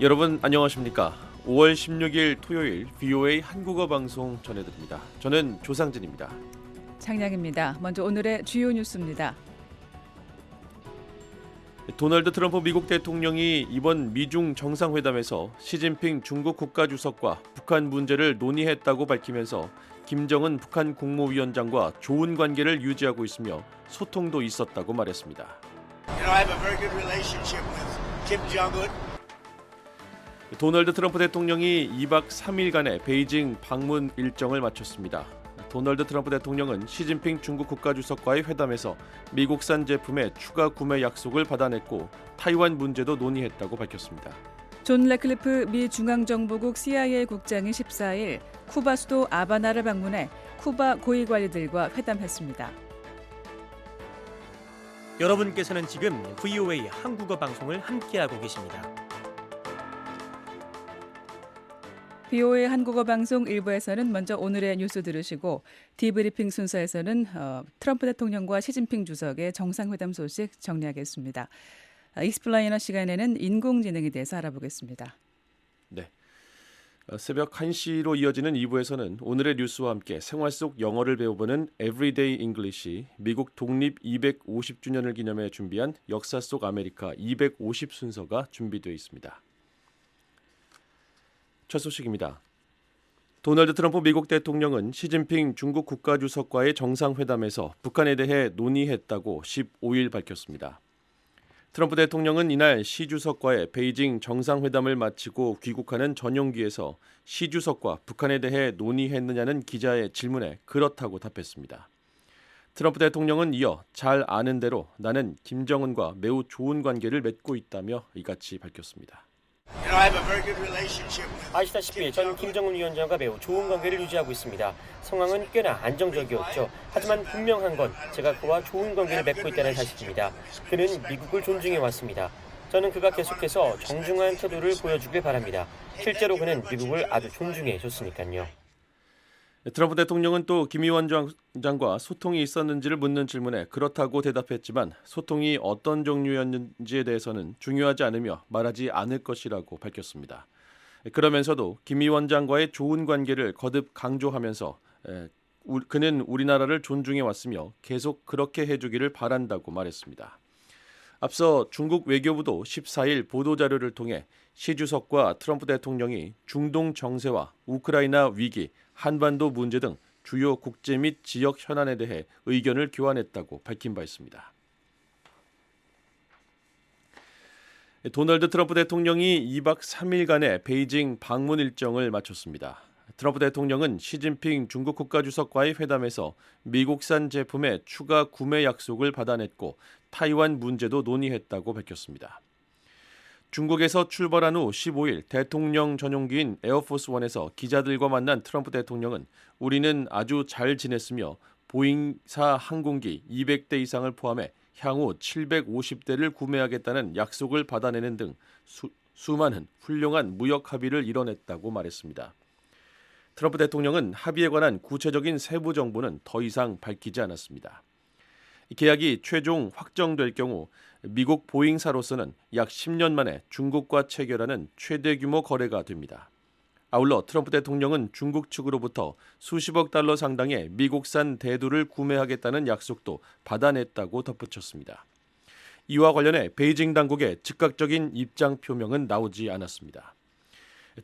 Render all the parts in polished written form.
여러분 안녕하십니까? 5월 16일 토요일 VOA 한국어 방송 전해드립니다. 저는 조상진입니다. 장량입니다. 먼저 오늘의 주요 뉴스입니다. 도널드 트럼프 미국 대통령이 이번 미중 정상회담에서 시진핑 중국 국가주석과 북한 문제를 논의했다고 밝히면서 김정은 북한 국무위원장과 좋은 관계를 유지하고 있으며 소통도 있었다고 말했습니다. I have a very good relationship with Kim Jong-un. 도널드 트럼프 대통령이 2박 3일간의 베이징 방문 일정을 마쳤습니다. 도널드 트럼프 대통령은 시진핑 중국 국가주석과의 회담에서 미국산 제품의 추가 구매 약속을 받아냈고 타이완 문제도 논의했다고 밝혔습니다. 존 레클리프 미 중앙정보국 CIA 국장이 14일 쿠바 수도 아바나를 방문해 쿠바 고위관리들과 회담했습니다. 여러분께서는 지금 VOA 한국어 방송을 함께하고 계십니다. VOA 한국어 방송 1부에서는 먼저 오늘의 뉴스 들으시고 디브리핑 순서에서는 트럼프 대통령과 시진핑 주석의 정상회담 소식 정리하겠습니다. 익스플레이너 시간에는 인공지능에 대해서 알아보겠습니다. 네. 새벽 1시로 이어지는 2부에서는 오늘의 뉴스와 함께 생활 속 영어를 배워보는 Everyday English, 미국 독립 250주년을 기념해 준비한 역사 속 아메리카 250 순서가 준비되어 있습니다. 첫 소식입니다. 도널드 트럼프 미국 대통령은 시진핑 중국 국가주석과의 정상회담에서 북한에 대해 논의했다고 15일 밝혔습니다. 트럼프 대통령은 이날 시 주석과의 베이징 정상회담을 마치고 귀국하는 전용기에서 시 주석과 북한에 대해 논의했느냐는 기자의 질문에 그렇다고 답했습니다. 트럼프 대통령은 이어 잘 아는 대로 나는 김정은과 매우 좋은 관계를 맺고 있다며 이같이 밝혔습니다. I have a very good relationship with 아시다시피 전 김정은 위원장과 매우 좋은 관계를 유지하고 있습니다. 상황은 꽤나 안정적이었죠. 하지만 분명한 건 제가 그와 좋은 관계를 맺고 있다는 사실입니다. 그는 미국을 존중해 왔습니다. 저는 그가 계속해서 정중한 태도를 보여주길 바랍니다. 실제로 그는 미국을 아주 존중해 줬으니까요. 트럼프 대통령은 또 김 위원장과 소통이 있었는지를 묻는 질문에 그렇다고 대답했지만 소통이 어떤 종류였는지에 대해서는 중요하지 않으며 말하지 않을 것이라고 밝혔습니다. 그러면서도 김 위원장과의 좋은 관계를 거듭 강조하면서 그는 우리나라를 존중해 왔으며 계속 그렇게 해주기를 바란다고 말했습니다. 앞서 중국 외교부도 14일 보도자료를 통해 시 주석과 트럼프 대통령이 중동 정세와 우크라이나 위기, 한반도 문제 등 주요 국제 및 지역 현안에 대해 의견을 교환했다고 밝힌 바 있습니다. 도널드 트럼프 대통령이 2박 3일간의 베이징 방문 일정을 마쳤습니다. 트럼프 대통령은 시진핑 중국 국가주석과의 회담에서 미국산 제품의 추가 구매 약속을 받아냈고 타이완 문제도 논의했다고 밝혔습니다. 중국에서 출발한 후 15일 대통령 전용기인 에어포스원에서 기자들과 만난 트럼프 대통령은 우리는 아주 잘 지냈으며 보잉사 항공기 200대 이상을 포함해 향후 750대를 구매하겠다는 약속을 받아내는 등 수많은 훌륭한 무역 합의를 이뤄냈다고 말했습니다. 트럼프 대통령은 합의에 관한 구체적인 세부 정보는 더 이상 밝히지 않았습니다. 계약이 최종 확정될 경우 미국 보잉사로서는 약 10년 만에 중국과 체결하는 최대 규모 거래가 됩니다. 아울러 트럼프 대통령은 중국 측으로부터 수십억 달러 상당의 미국산 대두를 구매하겠다는 약속도 받아냈다고 덧붙였습니다. 이와 관련해 베이징 당국의 즉각적인 입장 표명은 나오지 않았습니다.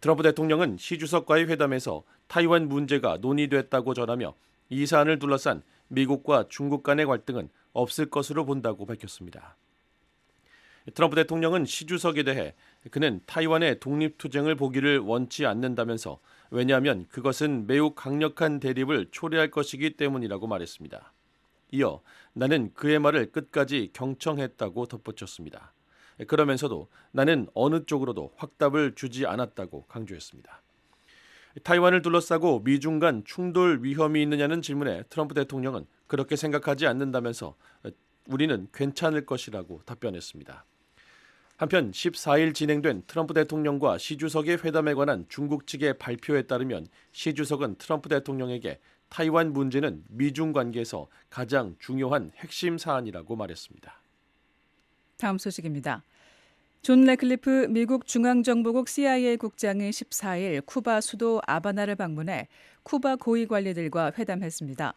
트럼프 대통령은 시 주석과의 회담에서 타이완 문제가 논의됐다고 전하며 이 사안을 둘러싼 미국과 중국 간의 갈등은 없을 것으로 본다고 밝혔습니다. 트럼프 대통령은 시 주석에 대해 그는 타이완의 독립투쟁을 보기를 원치 않는다면서 왜냐하면 그것은 매우 강력한 대립을 초래할 것이기 때문이라고 말했습니다. 이어 나는 그의 말을 끝까지 경청했다고 덧붙였습니다. 그러면서도 나는 어느 쪽으로도 확답을 주지 않았다고 강조했습니다. 타이완을 둘러싸고 미중 간 충돌 위험이 있느냐는 질문에 트럼프 대통령은 그렇게 생각하지 않는다면서 우리는 괜찮을 것이라고 답변했습니다. 한편 14일 진행된 트럼프 대통령과 시 주석의 회담에 관한 중국 측의 발표에 따르면 시 주석은 트럼프 대통령에게 타이완 문제는 미중 관계에서 가장 중요한 핵심 사안이라고 말했습니다. 다음 소식입니다. 존 레클리프 미국 중앙정보국 CIA 국장이 14일 쿠바 수도 아바나를 방문해 쿠바 고위 관리들과 회담했습니다.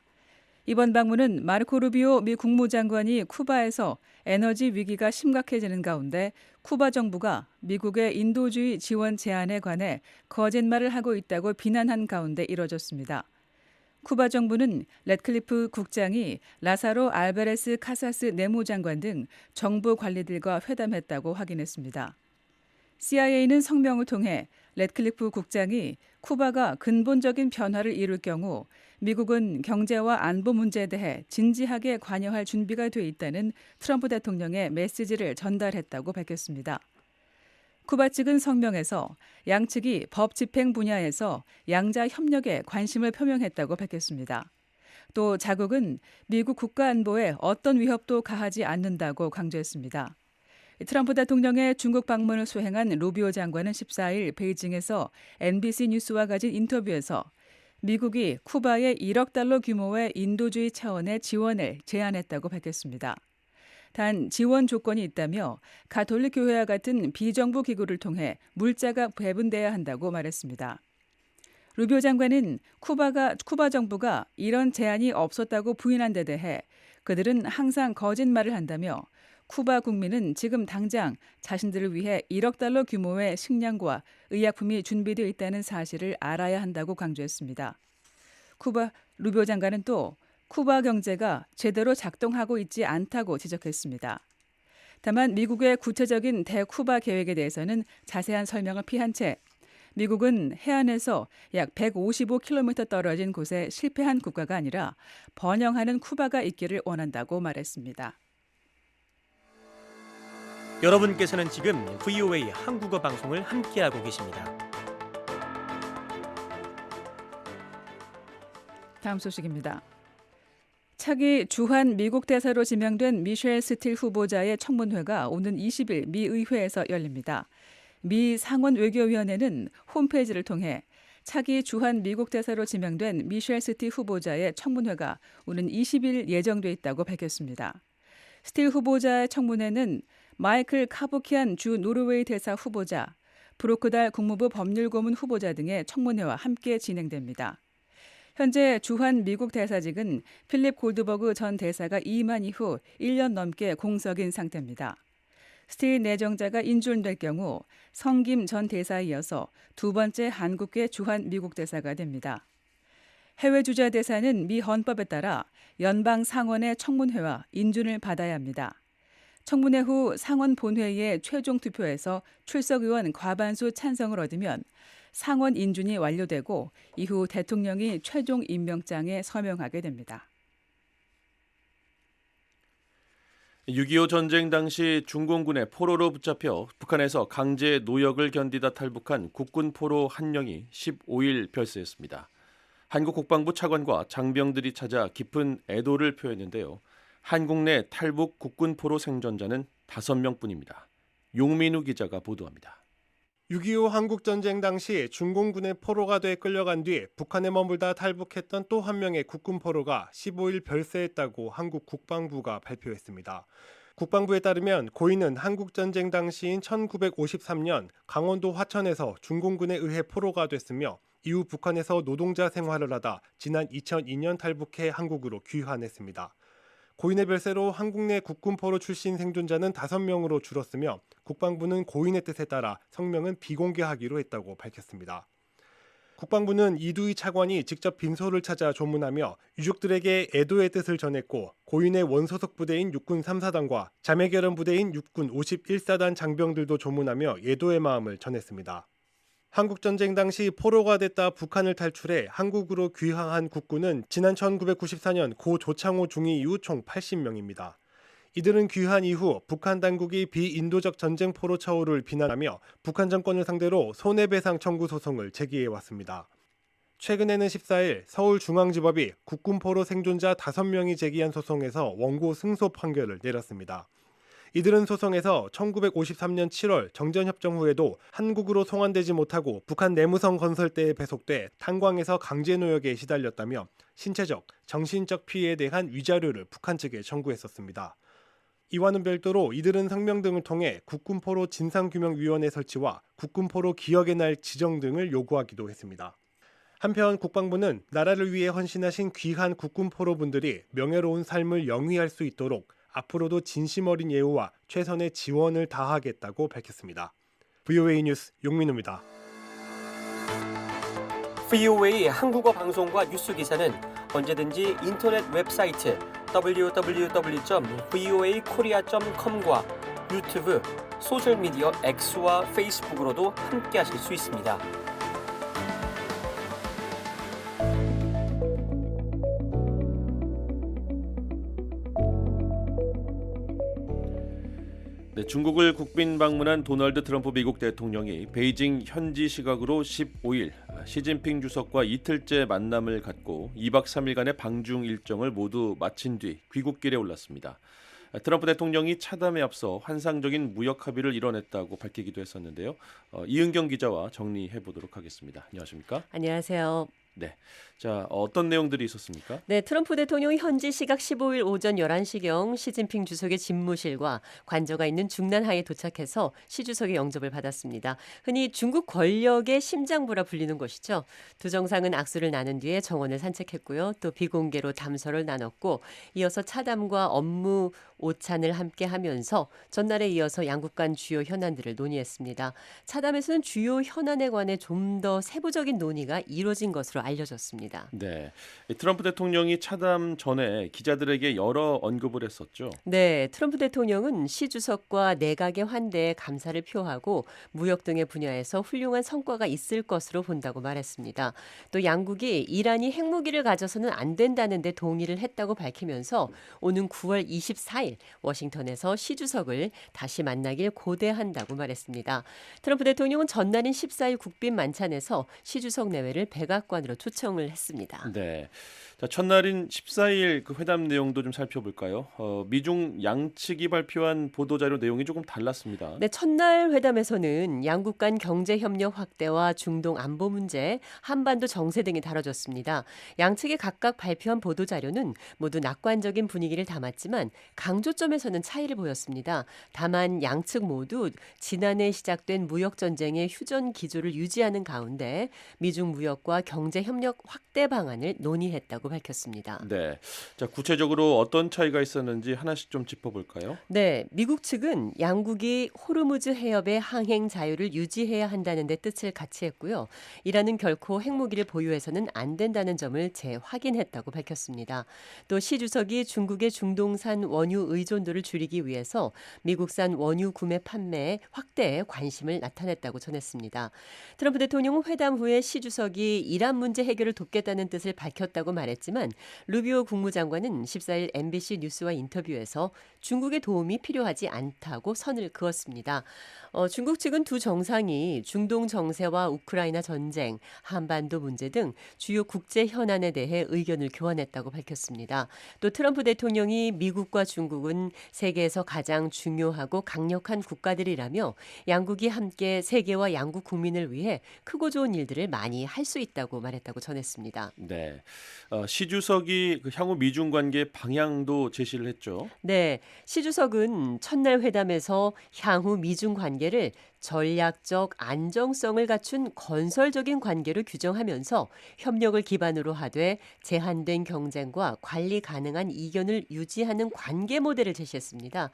이번 방문은 마르코 루비오 미 국무장관이 쿠바에서 에너지 위기가 심각해지는 가운데 쿠바 정부가 미국의 인도주의 지원 제안에 관해 거짓말을 하고 있다고 비난한 가운데 이뤄졌습니다. 쿠바 정부는 렛클리프 국장이 라사로 알베레스 카사스 내무장관 등 정부 관리들과 회담했다고 확인했습니다. CIA는 성명을 통해 렛클리프 국장이 쿠바가 근본적인 변화를 이룰 경우 미국은 경제와 안보 문제에 대해 진지하게 관여할 준비가 돼 있다는 트럼프 대통령의 메시지를 전달했다고 밝혔습니다. 쿠바 측은 성명에서 양측이 법 집행 분야에서 양자 협력에 관심을 표명했다고 밝혔습니다. 또 자국은 미국 국가 안보에 어떤 위협도 가하지 않는다고 강조했습니다. 트럼프 대통령의 중국 방문을 수행한 루비오 장관은 14일 베이징에서 NBC 뉴스와 가진 인터뷰에서 미국이 쿠바에 1억 달러 규모의 인도주의 차원의 지원을 제안했다고 밝혔습니다. 단 지원 조건이 있다며 가톨릭 교회와 같은 비정부 기구를 통해 물자가 배분돼야 한다고 말했습니다. 루비오 장관은 쿠바 정부가 이런 제안이 없었다고 부인한 데 대해 그들은 항상 거짓말을 한다며 쿠바 국민은 지금 당장 자신들을 위해 1억 달러 규모의 식량과 의약품이 준비되어 있다는 사실을 알아야 한다고 강조했습니다. 루비오 장관은 또 쿠바 경제가 제대로 작동하고 있지 않다고 지적했습니다. 다만 미국의 구체적인 대쿠바 계획에 대해서는 자세한 설명을 피한 채 미국은 해안에서 약 155km 떨어진 곳에 실패한 국가가 아니라 번영하는 쿠바가 있기를 원한다고 말했습니다. 여러분께서는 지금 VOA 한국어 방송을 함께하고 계십니다. 다음 소식입니다. 차기 주한 미국 대사로 지명된 미셸 스틸 후보자의 청문회가 오는 20일 미 의회에서 열립니다. 미 상원 외교위원회는 홈페이지를 통해 차기 주한 미국 대사로 지명된 미셸 스틸 후보자의 청문회가 오는 20일 예정돼 있다고 밝혔습니다. 스틸 후보자의 청문회는 마이클 카부키안 주 노르웨이 대사 후보자, 브로크달 국무부 법률고문 후보자 등의 청문회와 함께 진행됩니다. 현재 주한 미국 대사직은 필립 골드버그 전 대사가 임한 이후 1년 넘게 공석인 상태입니다. 스틸 내정자가 인준될 경우 성김 전 대사에 이어서 두 번째 한국계 주한 미국 대사가 됩니다. 해외 주재 대사는 미 헌법에 따라 연방 상원의 청문회와 인준을 받아야 합니다. 청문회 후 상원 본회의의 최종 투표에서 출석 의원 과반수 찬성을 얻으면 상원 인준이 완료되고 이후 대통령이 최종 임명장에 서명하게 됩니다. 6.25 전쟁 당시 중공군의 포로로 붙잡혀 북한에서 강제 노역을 견디다 탈북한 국군 포로 한 명이 15일 별세했습니다. 한국 국방부 차관과 장병들이 찾아 깊은 애도를 표했는데요. 한국 내 탈북 국군 포로 생존자는 5명뿐입니다. 용민우 기자가 보도합니다. 6.25 한국전쟁 당시 중공군의 포로가 돼 끌려간 뒤 북한에 머물다 탈북했던 또 한 명의 국군 포로가 15일 별세했다고 한국 국방부가 발표했습니다. 국방부에 따르면 고인은 한국전쟁 당시인 1953년 강원도 화천에서 중공군에 의해 포로가 됐으며 이후 북한에서 노동자 생활을 하다 지난 2002년 탈북해 한국으로 귀환했습니다. 고인의 별세로 한국 내 국군 포로 출신 생존자는 5명으로 줄었으며 국방부는 고인의 뜻에 따라 성명은 비공개하기로 했다고 밝혔습니다. 국방부는 이두희 차관이 직접 빈소를 찾아 조문하며 유족들에게 애도의 뜻을 전했고 고인의 원소속 부대인 육군 3사단과 자매결연 부대인 육군 51사단 장병들도 조문하며 애도의 마음을 전했습니다. 한국전쟁 당시 포로가 됐다 북한을 탈출해 한국으로 귀화한 국군은 지난 1994년 고 조창호 중위 이후 총 80명입니다. 이들은 귀환 이후 북한 당국이 비인도적 전쟁 포로 처우를 비난하며 북한 정권을 상대로 손해배상 청구 소송을 제기해왔습니다. 최근에는 14일 서울중앙지법이 국군 포로 생존자 5명이 제기한 소송에서 원고 승소 판결을 내렸습니다. 이들은 소송에서 1953년 7월 정전협정 후에도 한국으로 송환되지 못하고 북한 내무성 건설대에 배속돼 탄광에서 강제노역에 시달렸다며 신체적, 정신적 피해에 대한 위자료를 북한 측에 청구했었습니다. 이와는 별도로 이들은 성명 등을 통해 국군포로 진상규명위원회 설치와 국군포로 기억의 날 지정 등을 요구하기도 했습니다. 한편 국방부는 나라를 위해 헌신하신 귀한 국군포로분들이 명예로운 삶을 영위할 수 있도록 앞으로도 진심 어린 예우와 최선의 지원을 다하겠다고 밝혔습니다. VOA 뉴스 용민우입니다. VOA 한국어 방송과 뉴스 기사는 언제든지 인터넷 웹사이트 www.voakorea.com과 유튜브, 소셜미디어 X와 페이스북으로도 함께하실 수 있습니다. 네, 중국을 국빈 방문한 도널드 트럼프 미국 대통령이 베이징 현지 시각으로 15일 시진핑 주석과 이틀째 만남을 갖고 2박 3일간의 방중 일정을 모두 마친 뒤 귀국길에 올랐습니다. 트럼프 대통령이 차담에 앞서 환상적인 무역 합의를 이뤄냈다고 밝히기도 했었는데요. 이은경 기자와 정리해 보도록 하겠습니다. 안녕하십니까? 안녕하세요. 네. 자, 어떤 내용들이 있었습니까? 네, 트럼프 대통령이 현지 시각 15일 오전 11시경 시진핑 주석의 집무실과 관저가 있는 중난하에 도착해서 시 주석의 영접을 받았습니다. 흔히 중국 권력의 심장부라 불리는 곳이죠. 두 정상은 악수를 나눈 뒤에 정원을 산책했고요. 또 비공개로 담소를 나눴고 이어서 차담과 업무 오찬을 함께 하면서 전날에 이어서 양국 간 주요 현안들을 논의했습니다. 차담에서는 주요 현안에 관해 좀 더 세부적인 논의가 이루어진 것으로 알려졌습니다. 네. 트럼프 대통령이 차담 전에 기자들에게 여러 언급을 했었죠. 네, 트럼프 대통령은 시 주석과 내각의 환대에 감사를 표하고 무역 등의 분야에서 훌륭한 성과가 있을 것으로 본다고 말했습니다. 또 양국이 이란이 핵무기를 가져서는 안 된다는 데 동의를 했다고 밝히면서 오는 9월 24일 워싱턴에서 시 주석을 다시 만나길 고대한다고 말했습니다. 트럼프 대통령은 전날인 14일 국빈 만찬에서 시 주석 내외를 백악관으로 초청을 했습니다. 네. 자, 첫날인 14일 그 회담 내용도 좀 살펴볼까요? 미중 양측이 발표한 보도자료 내용이 조금 달랐습니다. 네, 첫날 회담에서는 양국 간 경제 협력 확대와 중동 안보 문제, 한반도 정세 등이 다뤄졌습니다. 양측이 각각 발표한 보도 자료는 모두 낙관적인 분위기를 담았지만 강조점에서는 차이를 보였습니다. 다만 양측 모두 지난해 시작된 무역 전쟁의 휴전 기조를 유지하는 가운데 미중 무역과 경제 협력 확대 방안을 논의했다고 밝혔습니다. 네. 자, 구체적으로 어떤 차이가 있었는지 하나씩 좀 짚어볼까요? 네, 미국 측은 양국이 호르무즈 해협의 항행 자유를 유지해야 한다는 데 뜻을 같이 했고요. 이란은 결코 핵무기를 보유해서는 안 된다는 점을 재확인했다고 밝혔습니다. 또 시 주석이 중국의 중동산 원유 의존도를 줄이기 위해서 미국산 원유 구매 판매 확대에 관심을 나타냈다고 전했습니다. 트럼프 대통령은 회담 후에 시 주석이 이란 문제 해결을 돕겠다는 뜻을 밝혔다고 말했지만 루비오 국무장관은 14일 MBC 뉴스와 인터뷰에서 중국의 도움이 필요하지 않다고 선을 그었습니다. 중국 측은 두 정상이 중동 정세와 우크라이나 전쟁, 한반도 문제 등 주요 국제 현안에 대해 의견을 교환했다고 밝혔습니다. 또 트럼프 대통령이 미국과 중국은 세계에서 가장 중요하고 강력한 국가들이라며 양국이 함께 세계와 양국 국민을 위해 크고 좋은 일들을 많이 할 수 있다고 말했다고 전했습니다. 네. 시 주석이 그 향후 미중 관계 방향도 제시를 했죠. 네, 시 주석은 첫날 회담에서 향후 미중 관계를 전략적 안정성을 갖춘 건설적인 관계로 규정하면서 협력을 기반으로 하되 제한된 경쟁과 관리 가능한 이견을 유지하는 관계 모델을 제시했습니다.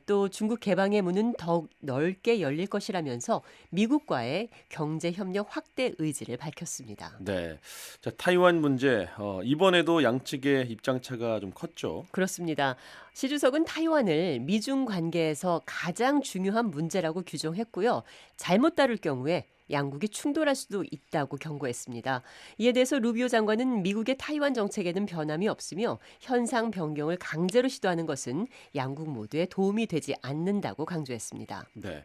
또 중국 개방의 문은 더욱 넓게 열릴 것이라면서 미국과의 경제 협력 확대 의지를 밝혔습니다. 네. 자, 타이완 문제 이번에도 양측의 입장 차가 좀 컸죠. 그렇습니다. 시 주석은 타이완을 미중 관계에서 가장 중요한 문제라고 규정했고요. 잘못 다룰 경우에 양국이 충돌할 수도 있다고 경고했습니다. 이에 대해서 루비오 장관은 미국의 타이완 정책에는 변함이 없으며 현상 변경을 강제로 시도하는 것은 양국 모두에 도움이 되지 않는다고 강조했습니다. 네.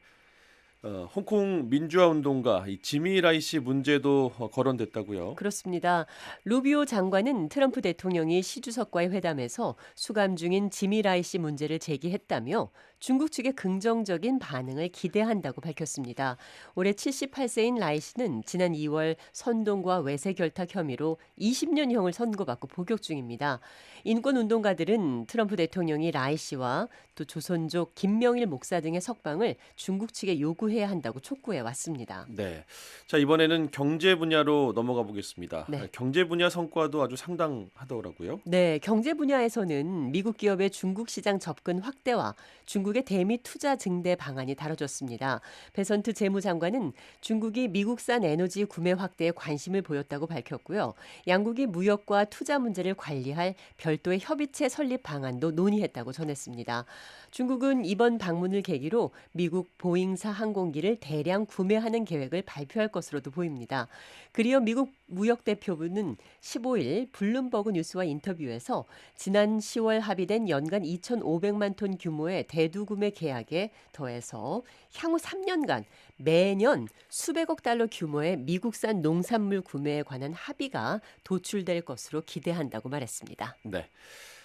홍콩 민주화 운동가 이 지미 라이시 문제도 거론됐다고요. 그렇습니다. 루비오 장관은 트럼프 대통령이 시 주석과의 회담에서 수감 중인 지미 라이시 문제를 제기했다며 중국 측의 긍정적인 반응을 기대한다고 밝혔습니다. 올해 78세인 라이 씨는 지난 2월 선동과 외세 결탁 혐의로 20년형을 선고받고 복역 중입니다. 인권운동가들은 트럼프 대통령이 라이 씨와 또 조선족 김명일 목사 등의 석방을 중국 측에 요구해야 한다고 촉구해 왔습니다. 네. 자, 이번에는 경제 분야로 넘어가 보겠습니다. 네. 경제 분야 성과도 아주 상당하더라고요. 네, 경제 분야에서는 미국 기업의 중국 시장 접근 확대와 중국의 대미 투자 증대 방안이 다뤄졌습니다. 베선트 재무장관은 중국이 미국산 에너지 구매 확대에 관심을 보였다고 밝혔고요. 양국이 무역과 투자 문제를 관리할 별도의 협의체 설립 방안도 논의했다고 전했습니다. 중국은 이번 방문을 계기로 미국 보잉사 항공기를 대량 구매하는 계획을 발표할 것으로도 보입니다. 그리어 미국 무역대표부는 15일 블룸버그 뉴스와 인터뷰에서 지난 10월 합의된 연간 2,500만 톤 규모의 대두구매 계약에 더해서 향후 3년간 매년 수백억 달러 규모의 미국산 농산물 구매에 관한 합의가 도출될 것으로 기대한다고 말했습니다. 네.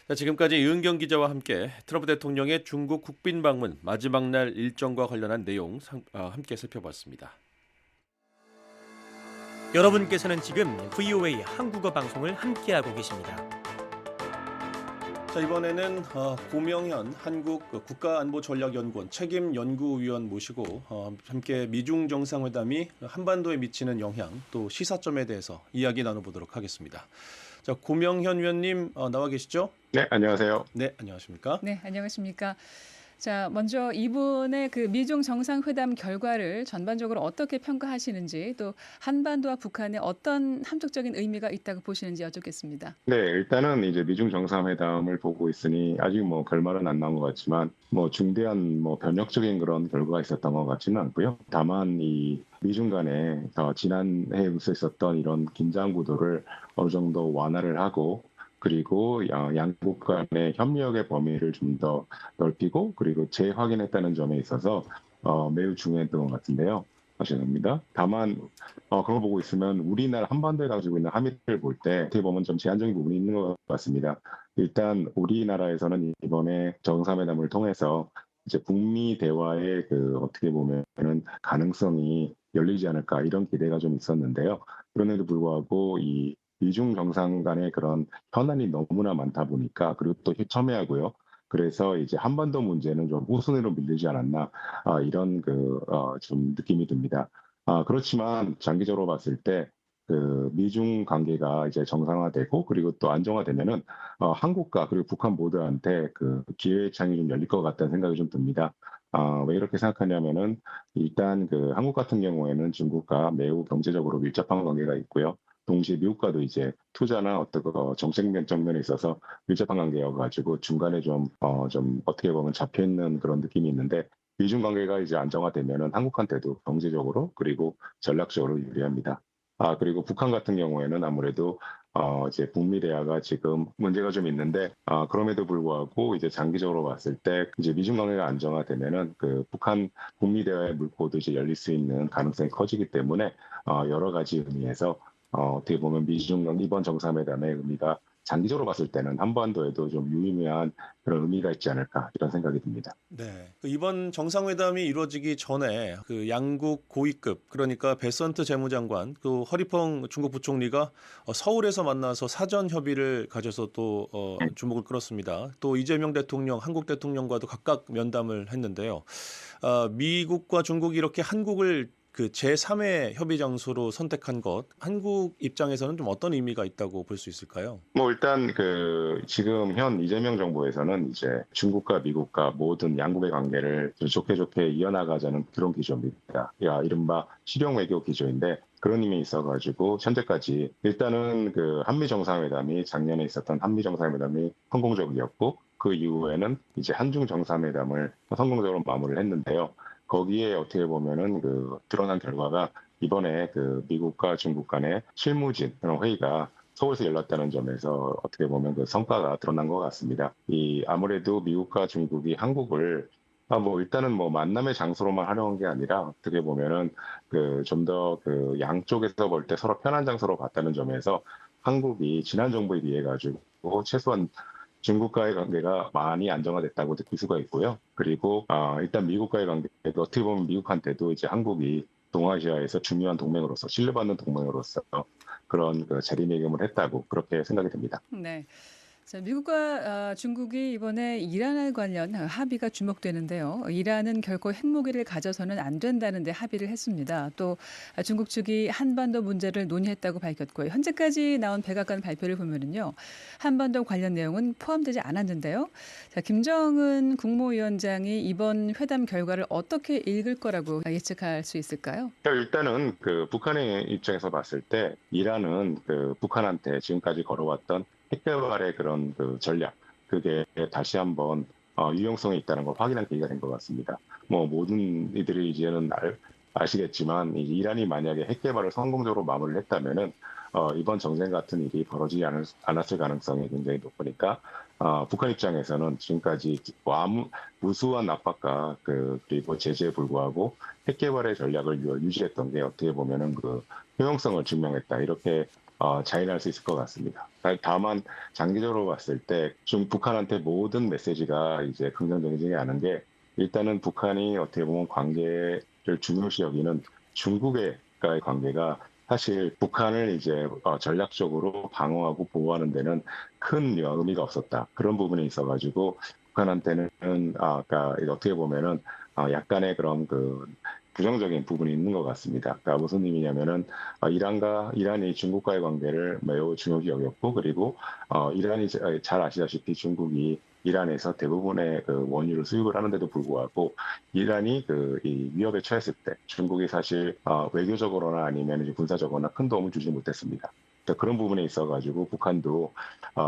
자, 지금까지 이은경 기자와 함께 트럼프 대통령의 중국 국빈 방문 마지막 날 일정과 관련한 내용 함께 살펴봤습니다. 여러분께서는 지금 VOA 한국어 방송을 함께하고 계십니다. 자, 이번에는 고명현 한국 국가안보전략연구원 책임연구위원 모시고 함께 미중 정상회담이 한반도에 미치는 영향 또 시사점에 대해서 이야기 나눠보도록 하겠습니다. 자, 고명현 위원님 나와 계시죠? 네, 안녕하세요. 네, 안녕하십니까? 네, 안녕하십니까. 자, 먼저 이번에 그 미중 정상회담 결과를 전반적으로 어떻게 평가하시는지 또 한반도와 북한에 어떤 함축적인 의미가 있다고 보시는지 여쭙겠습니다. 네, 일단은 이제 미중 정상회담을 보고 있으니 아직 뭐 결말은 안 나온 것 같지만 뭐 중대한 뭐 변혁적인 그런 결과가 있었던 것 같지는 않고요. 다만 이 미중 간에 지난해에 있었던 이런 긴장 구도를 어느 정도 완화를 하고 그리고 양국 간의 협력의 범위를 좀 더 넓히고 그리고 재확인했다는 점에 있어서 매우 중요했던 것 같은데요. 하시는입니다. 다만 그런 걸 보고 있으면 우리나라 한반도에 가지고 있는 함의를 볼 때 어떻게 보면 좀 제한적인 부분이 있는 것 같습니다. 일단 우리나라에서는 이번에 정상회담을 통해서 이제 북미 대화의 그 어떻게 보면은 가능성이 열리지 않을까 이런 기대가 좀 있었는데요. 그런데도 불구하고 이 미중 정상 간의 그런 현안이 너무나 많다 보니까 그리고 또 첨예하고요. 그래서 이제 한반도 문제는 좀 우선으로 밀리지 않았나 이런 좀 느낌이 듭니다. 그렇지만 장기적으로 봤을 때 그 미중 관계가 이제 정상화되고 그리고 또 안정화되면은 한국과 그리고 북한 모두한테 그 기회의 창이 좀 열릴 것 같다는 생각이 좀 듭니다. 왜 이렇게 생각하냐면은 일단 그 한국 같은 경우에는 중국과 매우 경제적으로 밀접한 관계가 있고요. 동시에 미국과도 이제 투자나 어떤 정책 면에 있어서 밀접한 관계여가지고 중간에 좀 어떻게 보면 잡혀 있는 그런 느낌이 있는데 미중 관계가 이제 안정화되면은 한국한테도 경제적으로 그리고 전략적으로 유리합니다. 그리고 북한 같은 경우에는 아무래도 이제 북미 대화가 지금 문제가 좀 있는데 그럼에도 불구하고 이제 장기적으로 봤을 때 이제 미중 관계가 안정화되면은 그 북한 북미 대화의 물꼬도 이제 열릴 수 있는 가능성이 커지기 때문에 여러 가지 의미에서 어떻게 보면 미중 이번 정상회담의 의미가 장기적으로 봤을 때는 한반도에도 좀 유의미한 그런 의미가 있지 않을까 이런 생각이 듭니다. 네, 이번 정상회담이 이루어지기 전에 그 양국 고위급 그러니까 베선트 재무장관 또 허리펑 중국 부총리가 서울에서 만나서 사전 협의를 가져서 또 주목을 끌었습니다. 또 이재명 대통령, 한국 대통령과도 각각 면담을 했는데요. 미국과 중국이 이렇게 한국을 그 제3의 협의 장소로 선택한 것, 한국 입장에서는 좀 어떤 의미가 있다고 볼 수 있을까요? 뭐 일단 그 지금 현 이재명 정부에서는 이제 중국과 미국과 모든 양국의 관계를 좋게 이어나가자는 그런 기조입니다. 이른바 실용 외교 기조인데 그런 의미 있어가지고 현재까지 일단은 그 한미 정상회담이 작년에 있었던 한미 정상회담이 성공적이었고 그 이후에는 이제 한중 정상회담을 성공적으로 마무리를 했는데요. 거기에 어떻게 보면은 그 드러난 결과가 이번에 그 미국과 중국 간의 실무진 그런 회의가 서울에서 열렸다는 점에서 어떻게 보면 그 성과가 드러난 것 같습니다. 아무래도 미국과 중국이 한국을 뭐 일단은 뭐 만남의 장소로만 활용한 게 아니라 어떻게 보면은 그 좀 더 그 양쪽에서 볼 때 서로 편한 장소로 봤다는 점에서 한국이 지난 정부에 비해 가지고 최소한 중국과의 관계가 많이 안정화됐다고 느낄 수가 있고요. 그리고 일단 미국과의 관계도 어떻게 보면 미국한테도 이제 한국이 동아시아에서 중요한 동맹으로서 신뢰받는 동맹으로서 그런 그 자리매김을 했다고 그렇게 생각이 됩니다. 네. 자, 미국과 중국이 이번에 이란 관련 합의가 주목되는데요. 이란은 결코 핵무기를 가져서는 안 된다는 데 합의를 했습니다. 또 중국 측이 한반도 문제를 논의했다고 밝혔고요. 현재까지 나온 백악관 발표를 보면은요. 한반도 관련 내용은 포함되지 않았는데요. 자, 김정은 국무위원장이 이번 회담 결과를 어떻게 읽을 거라고 예측할 수 있을까요? 일단은 그 북한의 입장에서 봤을 때 이란은 그 북한한테 지금까지 걸어왔던 핵개발의 그런 그 전략, 그게 다시 한번 유용성이 있다는 걸 확인한 계기가 된 것 같습니다. 뭐 모든 이들이 이제는 아시겠지만 이제 이란이 만약에 핵개발을 성공적으로 마무리를 했다면은 이번 정쟁 같은 일이 벌어지지 않았을 가능성이 굉장히 높으니까 북한 입장에서는 지금까지 무수한 압박과 그리고 제재에 불구하고 핵개발의 전략을 유지했던 게 어떻게 보면은 그 효용성을 증명했다 이렇게 자인할 수 있을 것 같습니다. 다만 장기적으로 봤을 때 좀 북한한테 모든 메시지가 이제 긍정적이지 않은 게 일단은 북한이 어떻게 보면 관계를 중요시 여기는 중국과의 관계가 사실 북한을 이제 전략적으로 방어하고 보호하는 데는 큰 의미가 없었다. 그런 부분이 있어가지고 북한한테는 그러니까 어떻게 보면은 약간의 그런 그 부정적인 부분이 있는 것 같습니다. 그러니까 무슨 의미냐면은 이란이 중국과의 관계를 매우 중요시 여겼고 그리고 이란이 잘 아시다시피 중국이 이란에서 대부분의 그 원유를 수입을 하는데도 불구하고 이란이 이 위협에 처했을 때 중국이 사실 외교적으로나 아니면 이제 군사적으로나 큰 도움을 주지 못했습니다. 그러니까 그런 부분에 있어가지고 북한도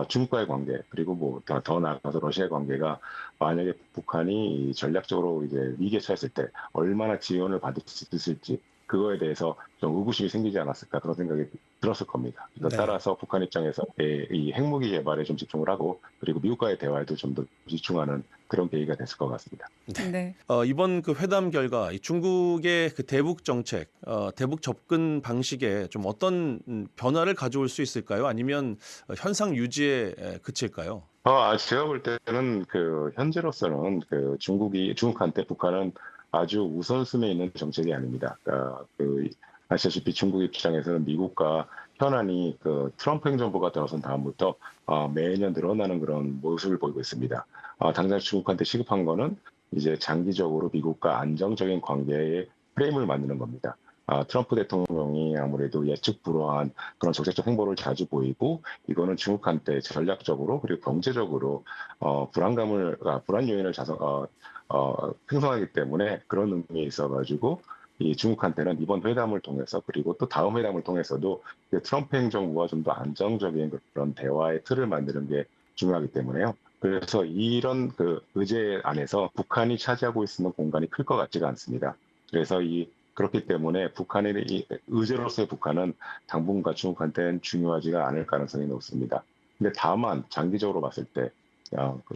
중국과의 관계 그리고 뭐 더 나아가서 러시아의 관계가 만약에 북한이 전략적으로 이제 위기에 처했을 때 얼마나 지원을 받을 수 있을지 그거에 대해서 좀 의구심이 생기지 않았을까 그런 생각이 들었을 겁니다. 네. 따라서 북한 입장에서 이 핵무기 개발에 좀 집중을 하고 그리고 미국과의 대화에도 좀 더 집중하는 그런 계기가 됐을 것 같습니다. 네. 이번 그 회담 결과 이 중국의 그 대북 정책, 대북 접근 방식에 좀 어떤 변화를 가져올 수 있을까요? 아니면 현상 유지에 그칠까요? 제가 볼 때는 현재로서는 중국한테 북한은 아주 우선순위에 있는 정책이 아닙니다. 그러니까 아시다시피 중국 입장에서는 미국과 현안이 트럼프 행정부가 들어선 다음부터 매년 늘어나는 그런 모습을 보이고 있습니다. 당장 중국한테 시급한 거는 이제 장기적으로 미국과 안정적인 관계의 프레임을 만드는 겁니다. 트럼프 대통령이 아무래도 예측 불허한 그런 정책적 행보를 자주 보이고 이거는 중국한테 전략적으로 그리고 경제적으로 불안 요인을 생성하기 때문에 그런 의미에 있어가지고 이 중국한테는 이번 회담을 통해서 그리고 또 다음 회담을 통해서도 트럼프 행정부와 좀 더 안정적인 그런 대화의 틀을 만드는 게 중요하기 때문에요. 그래서 이런 의제 안에서 북한이 차지하고 있는 공간이 클 것 같지가 않습니다. 그래서 그렇기 때문에 이 의제로서의 북한은 당분간 중국한테는 중요하지가 않을 가능성이 높습니다. 근데 다만 장기적으로 봤을 때,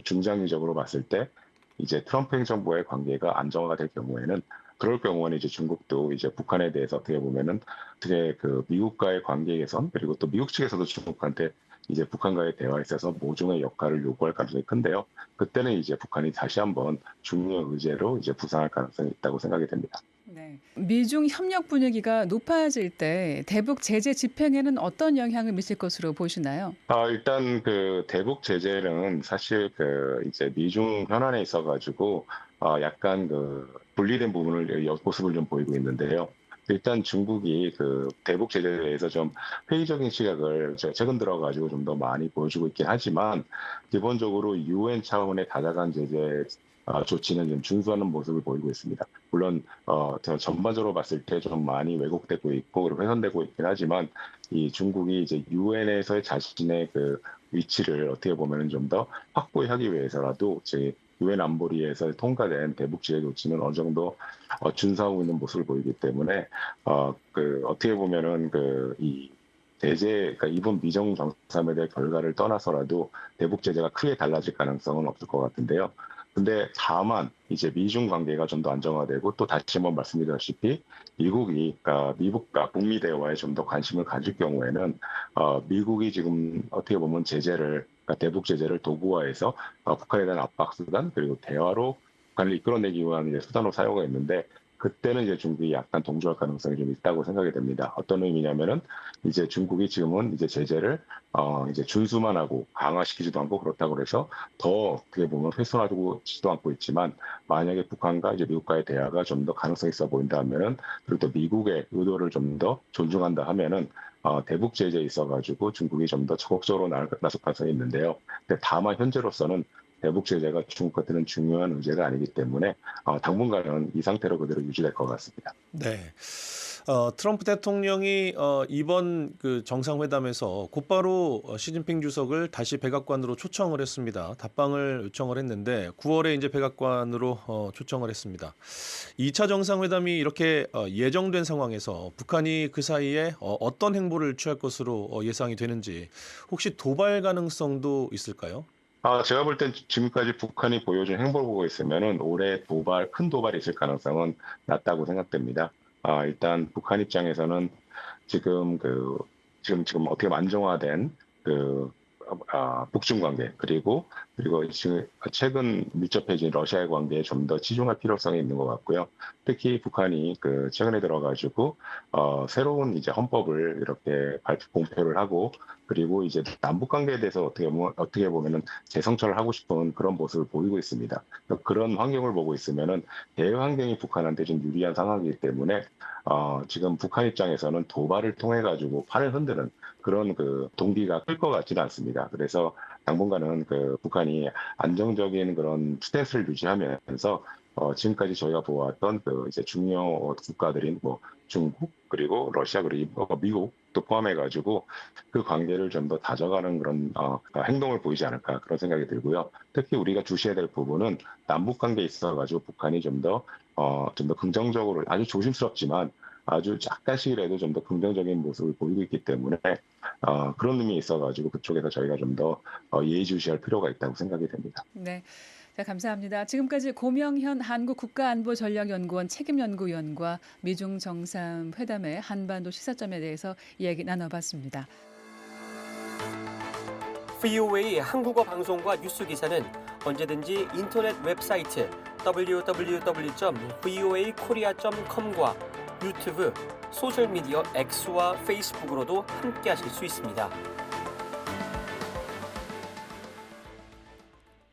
중장기적으로 봤을 때 이제 트럼프 행정부의 관계가 안정화가 될 경우에는 그럴 경우는 이제 중국도 이제 북한에 대해서 어떻게 보면은 어떻게 미국과의 관계 개선 그리고 또 미국 측에서도 중국한테 이제 북한과의 대화에 있어서 모종의 역할을 요구할 가능성이 큰데요. 그때는 이제 북한이 다시 한번 중요 의제로 이제 부상할 가능성이 있다고 생각이 됩니다. 네. 미중 협력 분위기가 높아질 때 대북 제재 집행에는 어떤 영향을 미칠 것으로 보시나요? 일단 대북 제재는 사실 이제 미중 현안에 있어가지고 약간 분리된 부분을 모습을 좀 보이고 있는데요. 일단 중국이 대북 제재에 대해서 좀 회의적인 시각을 최근 들어가지고 좀 더 많이 보여주고 있긴 하지만 기본적으로 유엔 차원의 다자간 제재 조치는 좀 준수하는 모습을 보이고 있습니다. 물론 전반적으로 봤을 때 좀 많이 왜곡되고 있고 그리고 훼손되고 있긴 하지만 이 중국이 이제 유엔에서의 자신의 위치를 어떻게 보면은 좀 더 확고히 하기 위해서라도 유엔 안보리에서 통과된 대북 제재 조치는 어느 정도 준수하고 있는 모습을 보이기 때문에 어떻게 보면은 이 그러니까 이번 미정 정상회담의 결과를 떠나서라도 대북 제재가 크게 달라질 가능성은 없을 것 같은데요. 근데 다만 이제 미중 관계가 좀 더 안정화되고 또 다시 한번 말씀드렸다시피 미국과 북미 대화에 좀 더 관심을 가질 경우에는 미국이 지금 어떻게 보면 제재를 대북 제재를 도구화해서 북한에 대한 압박 수단 그리고 대화로 북한을 이끌어내기 위한 이제 수단으로 사용했는데 그때는 이제 중국이 약간 동조할 가능성이 좀 있다고 생각이 됩니다. 어떤 의미냐면은 이제 중국이 지금은 이제 제재를 이제 준수만 하고 강화시키지도 않고 그렇다고 해서 더 어떻게 보면 훼손하지도 않고 있지만 만약에 북한과 이제 미국과의 대화가 좀 더 가능성이 있어 보인다 하면은 그리고 또 미국의 의도를 좀 더 존중한다 하면은 대북 제재에 있어가지고 중국이 좀 더 적극적으로 나설 가능성이 있는데요. 근데 다만 현재로서는 대북 제재가 중국한테는 중요한 의제가 아니기 때문에 당분간은 이 상태로 그대로 유지될 것 같습니다. 네. 트럼프 대통령이 이번 그 정상회담에서 곧바로 시진핑 주석을 다시 백악관으로 초청을 했습니다. 답방을 요청을 했는데 9월에 이제 백악관으로 초청을 했습니다. 2차 정상회담이 이렇게 예정된 상황에서 북한이 그 사이에 어떤 행보를 취할 것으로 예상이 되는지 혹시 도발 가능성도 있을까요? 제가 볼 땐 지금까지 북한이 보여준 행보를 보고 있으면은 올해 큰 도발이 있을 가능성은 낮다고 생각됩니다. 일단 북한 입장에서는 지금 지금 어떻게 안정화된 북중 관계 그리고 지금 최근 밀접해진 러시아의 관계에 좀 더 치중할 필요성이 있는 것 같고요. 특히 북한이 최근에 들어가지고 새로운 이제 헌법을 이렇게 공표를 하고 그리고 이제 남북 관계에 대해서 어떻게 보면은 재성찰을 하고 싶은 그런 모습을 보이고 있습니다. 그런 환경을 보고 있으면은 대외 환경이 북한한테 좀 유리한 상황이기 때문에 지금 북한 입장에서는 도발을 통해 가지고 판을 흔드는 그런 동기가 클 것 같지는 않습니다. 그래서 당분간은 북한이 안정적인 그런 스탠스를 유지하면서 지금까지 저희가 보았던 이제 중요 국가들인 뭐 중국 그리고 러시아 그리고 미국도 포함해가지고 그 관계를 좀 더 다져가는 그런 행동을 보이지 않을까 그런 생각이 들고요. 특히 우리가 주시해야 될 부분은 남북 관계에 있어가지고 북한이 좀 더 긍정적으로 아주 조심스럽지만 아주 약간씩이라도 좀 더 긍정적인 모습을 보이고 있기 때문에 그런 의미에 있어가지고 그쪽에서 저희가 좀 더 예의주시할 필요가 있다고 생각이 됩니다. 네. 자, 감사합니다. 지금까지 고명현 한국국가안보전략연구원 책임연구위원과 미중 정상회담의 한반도 시사점에 대해서 이야기 나눠봤습니다. VOA 한국어 방송과 뉴스 기사는 언제든지 인터넷 웹사이트 www.voakorea.com과 유튜브, 소셜미디어 X와 페이스북으로도 함께하실 수 있습니다.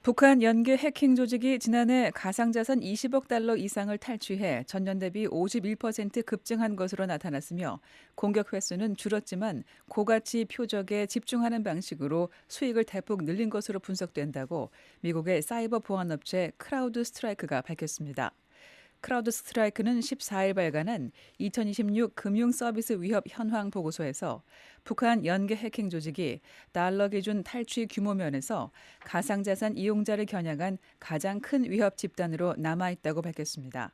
북한 연계 해킹 조직이 지난해 가상자산 20억 달러 이상을 탈취해 전년 대비 51% 급증한 것으로 나타났으며 공격 횟수는 줄었지만 고가치 표적에 집중하는 방식으로 수익을 대폭 늘린 것으로 분석된다고 미국의 사이버 보안업체 크라우드 스트라이크가 밝혔습니다. 크라우드 스트라이크는 14일 발간한 2026 금융 서비스 위협 현황 보고서에서 북한 연계 해킹 조직이 달러 기준 탈취 규모 면에서 가상자산 이용자를 겨냥한 가장 큰 위협 집단으로 남아있다고 밝혔습니다.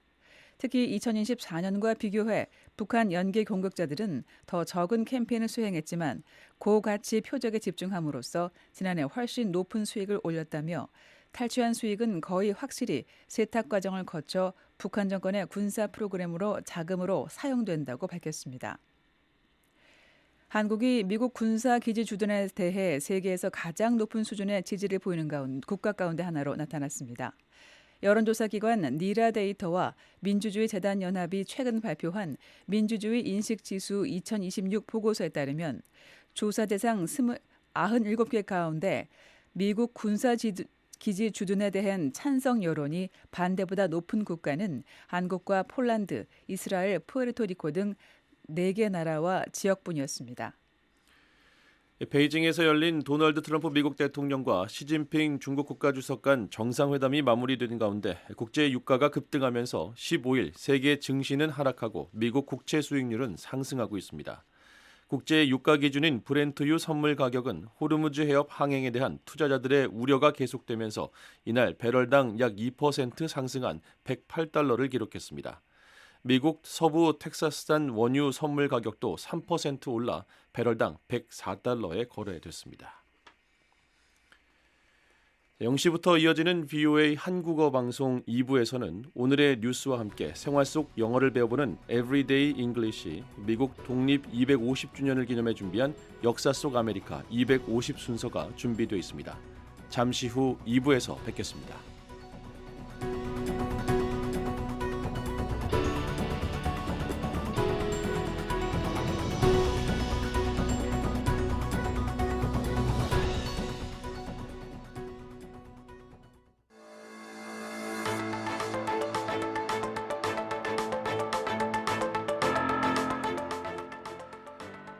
특히 2024년과 비교해 북한 연계 공격자들은 더 적은 캠페인을 수행했지만 고가치 표적에 집중함으로써 지난해 훨씬 높은 수익을 올렸다며 탈취한 수익은 거의 확실히 세탁 과정을 거쳐 북한 정권의 군사 프로그램으로 자금으로 사용된다고 밝혔습니다. 한국이 미국 군사 기지 주둔에 대해 세계에서 가장 높은 수준의 지지를 보이는 국가 가운데 하나로 나타났습니다. 여론조사 기관 니라 데이터와 민주주의 재단 연합이 최근 발표한 민주주의 인식지수 2026 보고서에 따르면 조사 대상 97개 가운데 미국 군사 기지 주둔에 대한 찬성 여론이 반대보다 높은 국가는 한국과 폴란드, 이스라엘, 푸에르토리코 등 4개 나라와 지역뿐이었습니다. 베이징에서 열린 도널드 트럼프 미국 대통령과 시진핑 중국 국가주석 간 정상회담이 마무리된 가운데 국제 유가가 급등하면서 15일 세계 증시는 하락하고 미국 국채 수익률은 상승하고 있습니다. 국제 유가 기준인 브렌트유 선물 가격은 호르무즈 해협 항행에 대한 투자자들의 우려가 계속되면서 이날 배럴당 약 2% 상승한 108달러를 기록했습니다. 미국 서부 텍사스산 원유 선물 가격도 3% 올라 배럴당 104달러에 거래됐습니다. 0시부터 이어지는 VOA 한국어 방송 2부에서는 오늘의 뉴스와 함께 생활 속 영어를 배워보는 Everyday English, 미국 독립 250주년을 기념해 준비한 역사 속 아메리카 250 순서가 준비되어 있습니다. 잠시 후 2부에서 뵙겠습니다.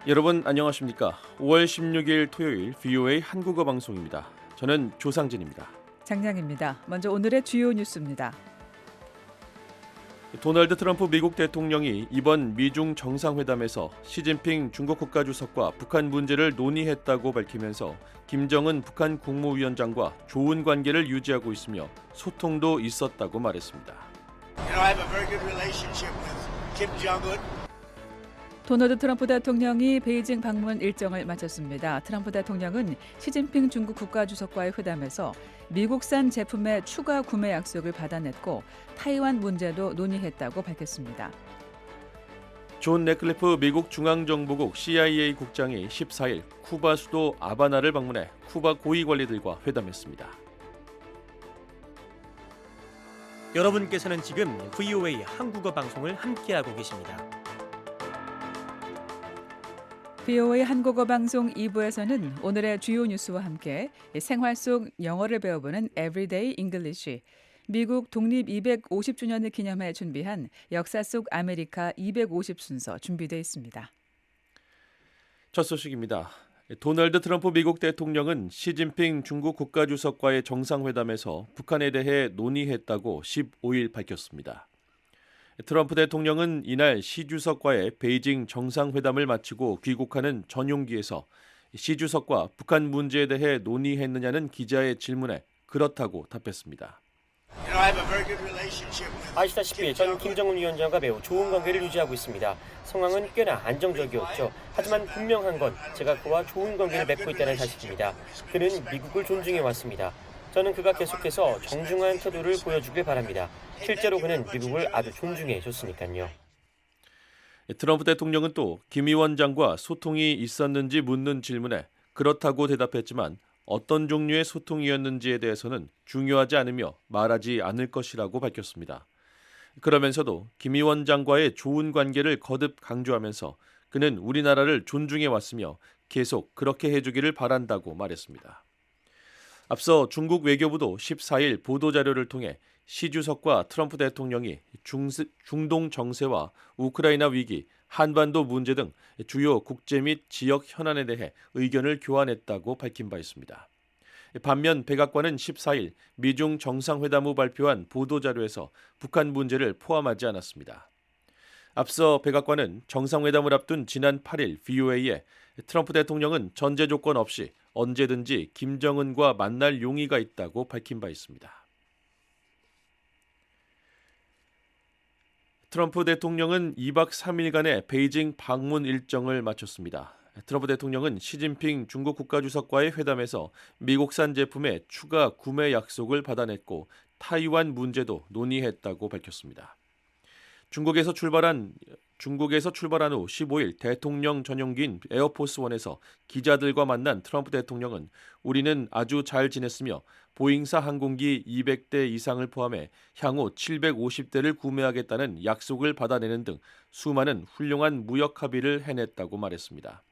여러분 안녕하십니까? 5월 16일 토요일 VOA 한국어 방송입니다. 저는 조상진입니다. 장량입니다. 먼저 오늘의 주요 뉴스입니다. 도널드 트럼프 미국 대통령이 이번 미중 정상회담에서 시진핑 중국 국가주석과 북한 문제를 논의했다고 밝히면서 김정은 북한 국무위원장과 좋은 관계를 유지하고 있으며 소통도 있었다고 말했습니다. I have a very good relationship with Kim Jong-un. 도널드 트럼프 대통령이 베이징 방문 일정을 마쳤습니다. 트럼프 대통령은 시진핑 중국 국가주석과의 회담에서 미국산 제품의 추가 구매 약속을 받아냈고 타이완 문제도 논의했다고 밝혔습니다. 존 레클리프 미국 중앙정보국 CIA 국장이 14일 쿠바 수도 아바나를 방문해 쿠바 고위 관리들과 회담했습니다. 여러분께서는 지금 VOA 한국어 방송을 함께하고 계십니다. VOA 한국어 방송 2부에서는 오늘의 주요 뉴스와 함께 생활 속 영어를 배워보는 Everyday English, 미국 독립 250주년을 기념해 준비한 역사 속 아메리카 250 순서 준비되어 있습니다. 첫 소식입니다. 도널드 트럼프 미국 대통령은 시진핑 중국 국가주석과의 정상회담에서 북한에 대해 논의했다고 15일 밝혔습니다. 트럼프 대통령은 이날 시 주석과의 베이징 정상회담을 마치고 귀국하는 전용기에서 시 주석과 북한 문제에 대해 논의했느냐는 기자의 질문에 그렇다고 답했습니다. I have a very good relationship with 아시다시피 전 김정은 위원장과 매우 좋은 관계를 유지하고 있습니다. 상황은 꽤나 안정적이었죠. 하지만 분명한 건 제가 그와 좋은 관계를 맺고 있다는 사실입니다. 그는 미국을 존중해 왔습니다. 저는 그가 계속해서 정중한 태도를 보여주길 바랍니다. 실제로 그는 미국을 아주 존중해 줬으니까요. 트럼프 대통령은 또 김 위원장과 소통이 있었는지 묻는 질문에 그렇다고 대답했지만 어떤 종류의 소통이었는지에 대해서는 중요하지 않으며 말하지 않을 것이라고 밝혔습니다. 그러면서도 김 위원장과의 좋은 관계를 거듭 강조하면서 그는 우리나라를 존중해 왔으며 계속 그렇게 해주기를 바란다고 말했습니다. 앞서 중국 외교부도 14일 보도자료를 통해 시 주석과 트럼프 대통령이 중동 정세와 우크라이나 위기, 한반도 문제 등 주요 국제 및 지역 현안에 대해 의견을 교환했다고 밝힌 바 있습니다. 반면 백악관은 14일 미중 정상회담 후 발표한 보도자료에서 북한 문제를 포함하지 않았습니다. 앞서 백악관은 정상회담을 앞둔 지난 8일 VOA에 트럼프 대통령은 전제 조건 없이 언제든지 김정은과 만날 용의가 있다고 밝힌 바 있습니다. 트럼프 대통령은 2박 3일간의 베이징 방문 일정을 마쳤습니다. 트럼프 대통령은 시진핑 중국 국가주석과의 회담에서 미국산 제품의 추가 구매 약속을 받아냈고 타이완 문제도 논의했다고 밝혔습니다. 중국에서 출발한 후 15일 대통령 전용기인 에어포스원에서 기자들과 만난 트럼프 대통령은 우리는 아주 잘 지냈으며 보잉사 항공기 200대 이상을 포함해 향후 750대를 구매하겠다는 약속을 받아내는 등 수많은 훌륭한 무역 합의를 해냈다고 말했습니다.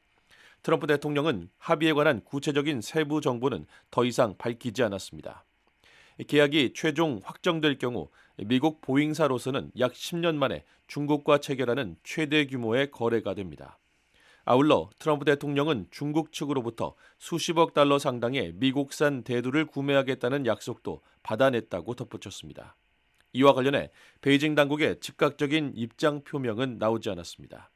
트럼프 대통령은 합의에 관한 구체적인 세부 정보는 더 이상 밝히지 않았습니다. 계약이 최종 확정될 경우 미국 보잉사로서는 약 10년 만에 중국과 체결하는 최대 규모의 거래가 됩니다. 아울러 트럼프 대통령은 중국 측으로부터 수십억 달러 상당의 미국산 대두를 구매하겠다는 약속도 받아냈다고 덧붙였습니다. 이와 관련해 베이징 당국의 즉각적인 입장 표명은 나오지 않았습니다.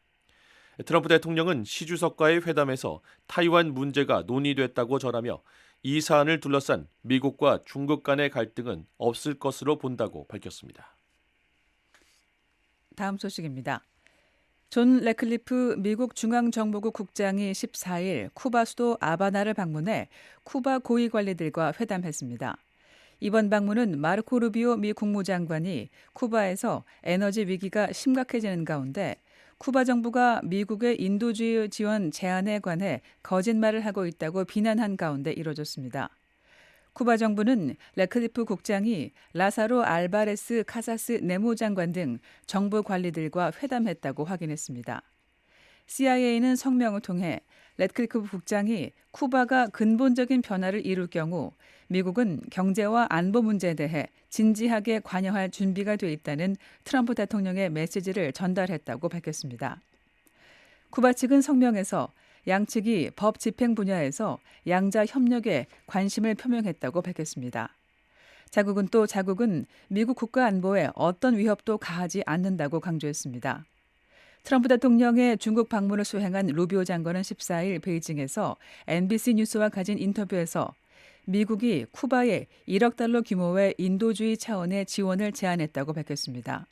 트럼프 대통령은 시 주석과의 회담에서 타이완 문제가 논의됐다고 전하며 이 사안을 둘러싼 미국과 중국 간의 갈등은 없을 것으로 본다고 밝혔습니다. 다음 소식입니다. 존 레클리프 미국 중앙정보국 국장이 14일 쿠바 수도 아바나를 방문해 쿠바 고위 관리들과 회담했습니다. 이번 방문은 마르코 루비오 미 국무장관이 쿠바에서 에너지 위기가 심각해지는 가운데 쿠바 정부가 미국의 인도주의 지원 제안에 관해 거짓말을 하고 있다고 비난한 가운데 이뤄졌습니다. 쿠바 정부는 레클리프 국장이 라사로 알바레스 카사스 내무장관 등 정부 관리들과 회담했다고 확인했습니다. CIA는 성명을 통해 레클리프 국장이 쿠바가 근본적인 변화를 이룰 경우 미국은 경제와 안보 문제에 대해 진지하게 관여할 준비가 돼 있다는 트럼프 대통령의 메시지를 전달했다고 밝혔습니다. 쿠바 측은 성명에서 양측이 법 집행 분야에서 양자 협력에 관심을 표명했다고 밝혔습니다. 자국은 미국 국가 안보에 어떤 위협도 가하지 않는다고 강조했습니다. 트럼프 대통령의 중국 방문을 수행한 루비오 장관은 14일 베이징에서 NBC 뉴스와 가진 인터뷰에서 미국이 쿠바에 1억 달러 규모의 인도주의 차원의 지원을 제안했다고 밝혔습니다.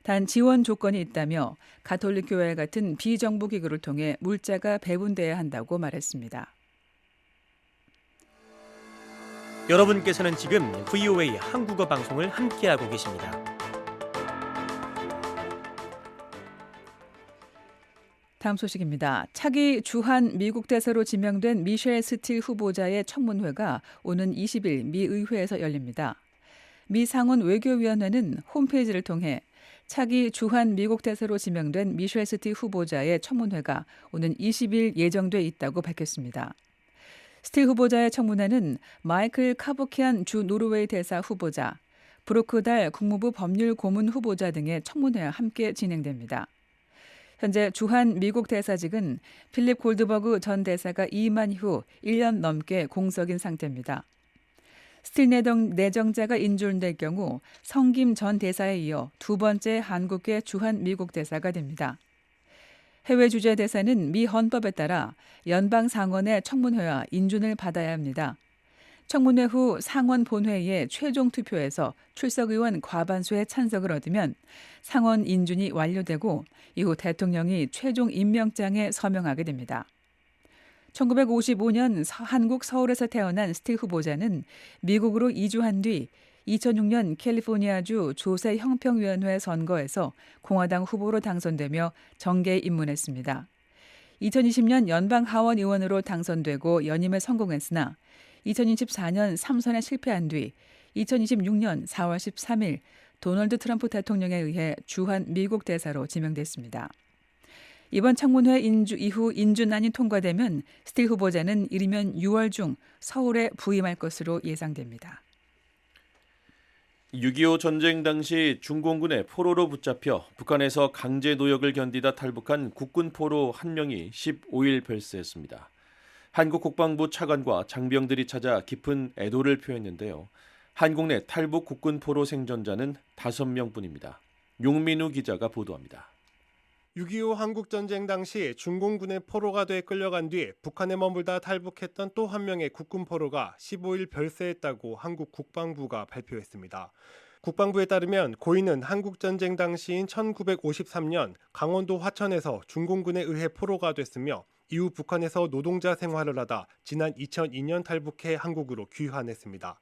단 지원 조건이 있다며 가톨릭 교회 같은 비정부 기구를 통해 물자가 배분돼야 한다고 말했습니다. 여러분께서는 지금 VOA 한국어 방송을 함께하고 계십니다. 다음 소식입니다. 차기 주한 미국 대사로 지명된 미셸 스틸 후보자의 청문회가 오는 20일 미 의회에서 열립니다. 미 상원 외교위원회는 홈페이지를 통해 차기 주한 미국 대사로 지명된 미셸 스틸 후보자의 청문회가 오는 20일 예정돼 있다고 밝혔습니다. 스틸 후보자의 청문회는 마이클 카보키안 주 노르웨이 대사 후보자, 브로크달 국무부 법률 고문 후보자 등의 청문회와 함께 진행됩니다. 현재 주한 미국 대사직은 필립 골드버그 전 대사가 임한 이후 1년 넘게 공석인 상태입니다. 스틸 내정자가 인준될 경우 성김 전 대사에 이어 두 번째 한국계 주한 미국 대사가 됩니다. 해외 주재 대사는 미 헌법에 따라 연방 상원의 청문회와 인준을 받아야 합니다. 청문회 후 상원 본회의의 최종 투표에서 출석 의원 과반수의 찬성을 얻으면 상원 인준이 완료되고 이후 대통령이 최종 임명장에 서명하게 됩니다. 1955년 한국 서울에서 태어난 스틸 후보자는 미국으로 이주한 뒤 2006년 캘리포니아주 조세 형평위원회 선거에서 공화당 후보로 당선되며 정계에 입문했습니다. 2020년 연방 하원 의원으로 당선되고 연임에 성공했으나 2024년 3선에 실패한 뒤 2026년 4월 13일 도널드 트럼프 대통령에 의해 주한 미국 대사로 지명됐습니다. 이번 청문회 이후 인준안이 통과되면 스틸 후보자는 이르면 6월 중 서울에 부임할 것으로 예상됩니다. 6.25 전쟁 당시 중공군의 포로로 붙잡혀 북한에서 강제 노역을 견디다 탈북한 국군 포로 1명이 15일 별세했습니다. 한국 국방부 차관과 장병들이 찾아 깊은 애도를 표했는데요. 한국 내 탈북 국군 포로 생존자는 5명뿐입니다. 용민우 기자가 보도합니다. 6.25 한국전쟁 당시 중공군의 포로가 돼 끌려간 뒤 북한에 머물다 탈북했던 또 한 명의 국군 포로가 15일 별세했다고 한국 국방부가 발표했습니다. 국방부에 따르면 고인은 한국전쟁 당시인 1953년 강원도 화천에서 중공군에 의해 포로가 됐으며 이후 북한에서 노동자 생활을 하다 지난 2002년 탈북해 한국으로 귀환했습니다.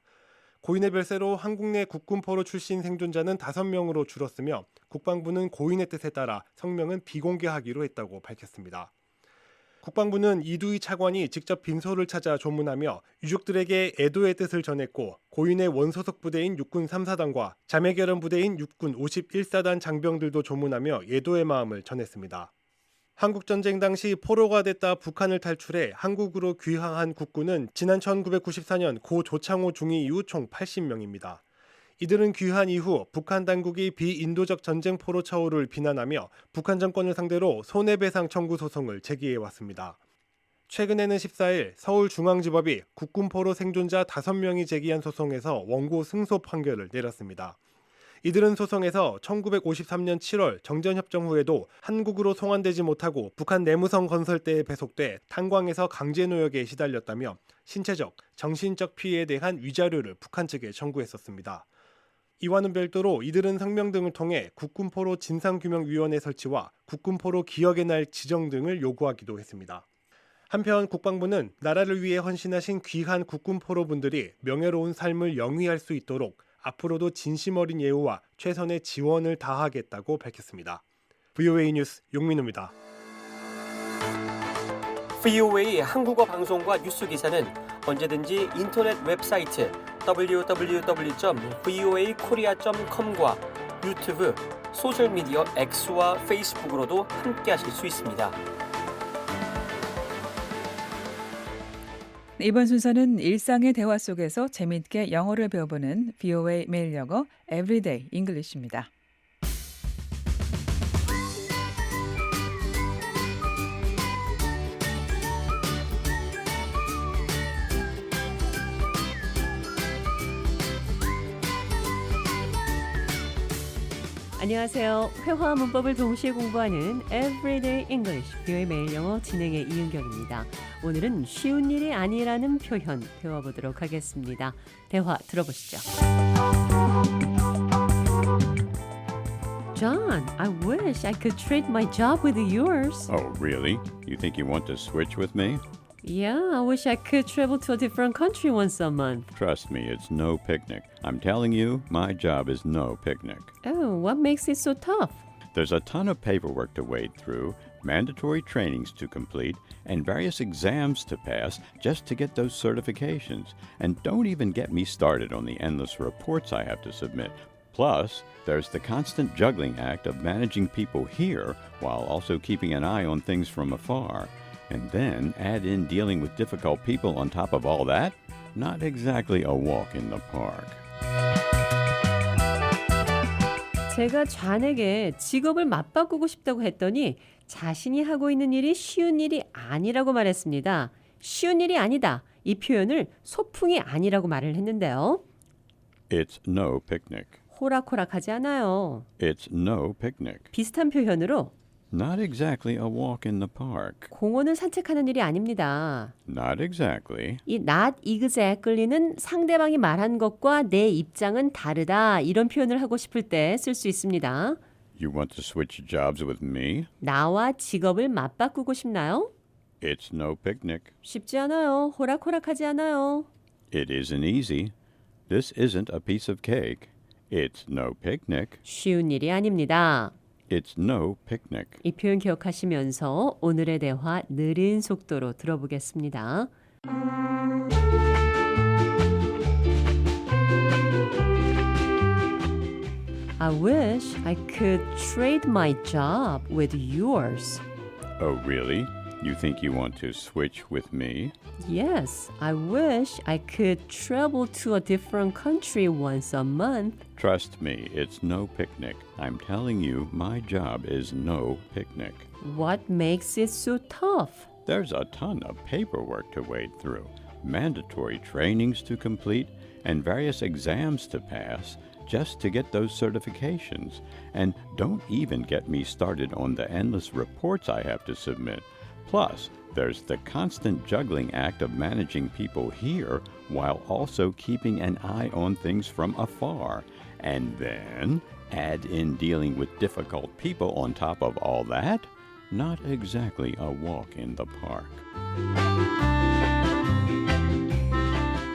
고인의 별세로 한국 내 국군 포로 출신 생존자는 5명으로 줄었으며 국방부는 고인의 뜻에 따라 성명은 비공개하기로 했다고 밝혔습니다. 국방부는 이두희 차관이 직접 빈소를 찾아 조문하며 유족들에게 애도의 뜻을 전했고 고인의 원소속 부대인 육군 3사단과 자매결연 부대인 육군 51사단 장병들도 조문하며 애도의 마음을 전했습니다. 한국전쟁 당시 포로가 됐다 북한을 탈출해 한국으로 귀화한 국군은 지난 1994년 고 조창호 중위 이후 총 80명입니다. 이들은 귀환 이후 북한 당국이 비인도적 전쟁 포로 처우를 비난하며 북한 정권을 상대로 손해배상 청구 소송을 제기해왔습니다. 최근에는 14일 서울중앙지법이 국군 포로 생존자 5명이 제기한 소송에서 원고 승소 판결을 내렸습니다. 이들은 소송에서 1953년 7월 정전협정 후에도 한국으로 송환되지 못하고 북한 내무성 건설대에 배속돼 탄광에서 강제노역에 시달렸다며 신체적, 정신적 피해에 대한 위자료를 북한 측에 청구했었습니다. 이와는 별도로 이들은 성명 등을 통해 국군포로 진상규명위원회 설치와 국군포로 기억의 날 지정 등을 요구하기도 했습니다. 한편 국방부는 나라를 위해 헌신하신 귀한 국군 포로분들이 명예로운 삶을 영위할 수 있도록 앞으로도 진심 어린 예우와 최선의 지원을 다하겠다고 밝혔습니다. VOA 뉴스 용민우입니다. VOA 한국어 방송과 뉴스 기사는 언제든지 인터넷 웹사이트 www.voakorea.com과 유튜브, 소셜미디어 X와 페이스북으로도 함께하실 수 있습니다. 이번 순서는 일상의 대화 속에서 재미있게 영어를 배워보는 VOA 매일 영어 Everyday English입니다. 안녕하세요. 회화와 문법을 동시에 공부하는 Everyday English, VOA 매일 영어 진행의 이은경입니다. 오늘은 쉬운 일이 아니라는 표현 배워보도록 하겠습니다. 대화 들어보시죠. John, I wish I could trade my job with yours. Oh, really? You think you want to switch with me? Yeah, I wish I could travel to a different country once a month. Trust me, it's no picnic. I'm telling you, my job is no picnic. Oh, what makes it so tough? There's a ton of paperwork to wade through, mandatory trainings to complete, and various exams to pass just to get those certifications. And don't even get me started on the endless reports I have to submit. Plus, there's the constant juggling act of managing people here while also keeping an eye on things from afar. And then add in dealing with difficult people on top of all that? Not exactly a walk in the park. 제가 좌에게 직업을 맞바꾸고 싶다고 했더니 자신이 하고 있는 일이 쉬운 일이 아니라고 말했습니다. 쉬운 일이 아니다. 이 표현을 소풍이 아니라고 말을 했는데요. It's no picnic. 호락호락하지 않아요. It's no picnic. 비슷한 표현으로 Not exactly a walk in the park. 공원을 산책하는 일이 아닙니다. Not exactly. 이 not exactly는 상대방이 말한 것과 내 입장은 다르다 이런 표현을 하고 싶을 때 쓸 수 있습니다. You want to switch jobs with me? 나와 직업을 맞바꾸고 싶나요? It's no picnic. 쉽지 않아요. 호락호락하지 않아요. It isn't easy. This isn't a piece of cake. It's no picnic. 쉬운 일이 아닙니다. It's no picnic. 이 표현 기억하시면서 오늘의 대화 느린 속도로 들어보겠습니다. I wish I could trade my job with yours. Oh, really? You think you want to switch with me? Yes, I wish I could travel to a different country once a month. Trust me, it's no picnic. I'm telling you, my job is no picnic. What makes it so tough? There's a ton of paperwork to wade through, mandatory trainings to complete, and various exams to pass just to get those certifications. And don't even get me started on the endless reports I have to submit. Plus, there's the constant juggling act of managing people here while also keeping an eye on things from afar. And then add in dealing with difficult people on top of all that? Not exactly a walk in the park.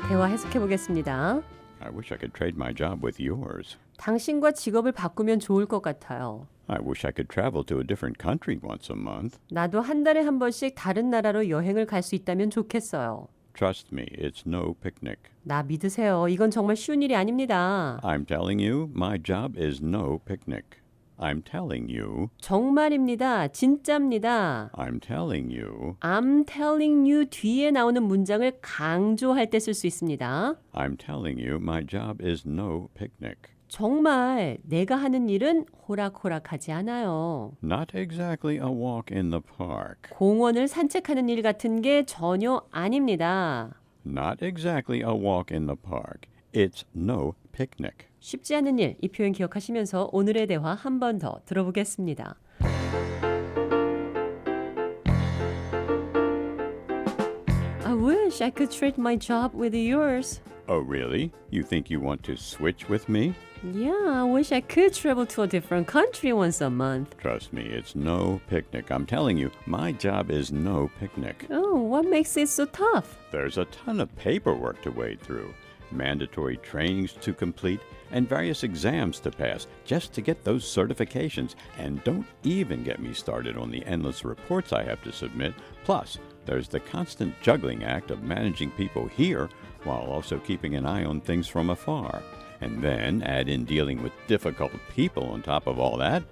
대화 해석해 보겠습니다. I wish I could trade my job with yours. 당신과 직업을 바꾸면 좋을 것 같아요. I wish I could travel to a different country once a month. 나도 한 달에 한 번씩 다른 나라로 여행을 갈 수 있다면 좋겠어요. Trust me, it's no picnic. 나 믿으세요. 이건 정말 쉬운 일이 아닙니다. I'm telling you, my job is no picnic. I'm telling you, 정말입니다. 진짜입니다. I'm telling you, I'm telling you 뒤에 나오는 문장을 강조할 때 쓸 수 있습니다. I'm telling you, my job is no picnic. 정말 내가 하는 일은 호락호락하지 않아요. Not exactly a walk in the park. 공원을 산책하는 일 같은 게 전혀 아닙니다. Not exactly a walk in the park. It's no picnic. 쉽지 않은 일, 이 표현 기억하시면서 오늘의 대화 한 번 더 들어보겠습니다. I wish wish I could trade my job with yours. Oh, really? You think you want to switch with me? Yeah, I wish I could travel to a different country once a month. Trust me, it's no picnic. I'm telling you, my job is no picnic. Oh, what makes it so tough? There's a ton of paperwork to wade through, mandatory trainings to complete, and various exams to pass just to get those certifications. And don't even get me started on the endless reports I have to submit. Plus, there's the constant juggling act of managing people here while also keeping an eye on things from afar. And then add in dealing with difficult people on top of all that.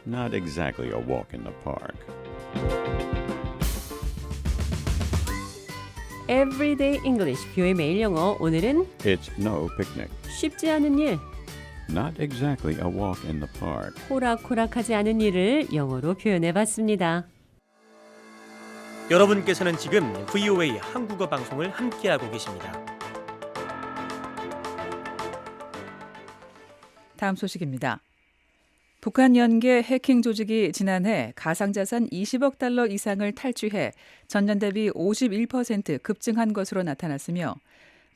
Not exactly a walk in the park. Everyday English, 뷰의 매일 영어. 오늘은 It's no picnic. 쉽지 않은 일, Not exactly a walk in the park. 호락호락하지 않은 일을 영어로 표현해봤습니다. 여러분께서는 지금 VOA 한국어 방송을 함께하고 계십니다. 다음 소식입니다. 북한 연계 해킹 조직이 지난해 가상자산 20억 달러 이상을 탈취해 전년 대비 51% 급증한 것으로 나타났으며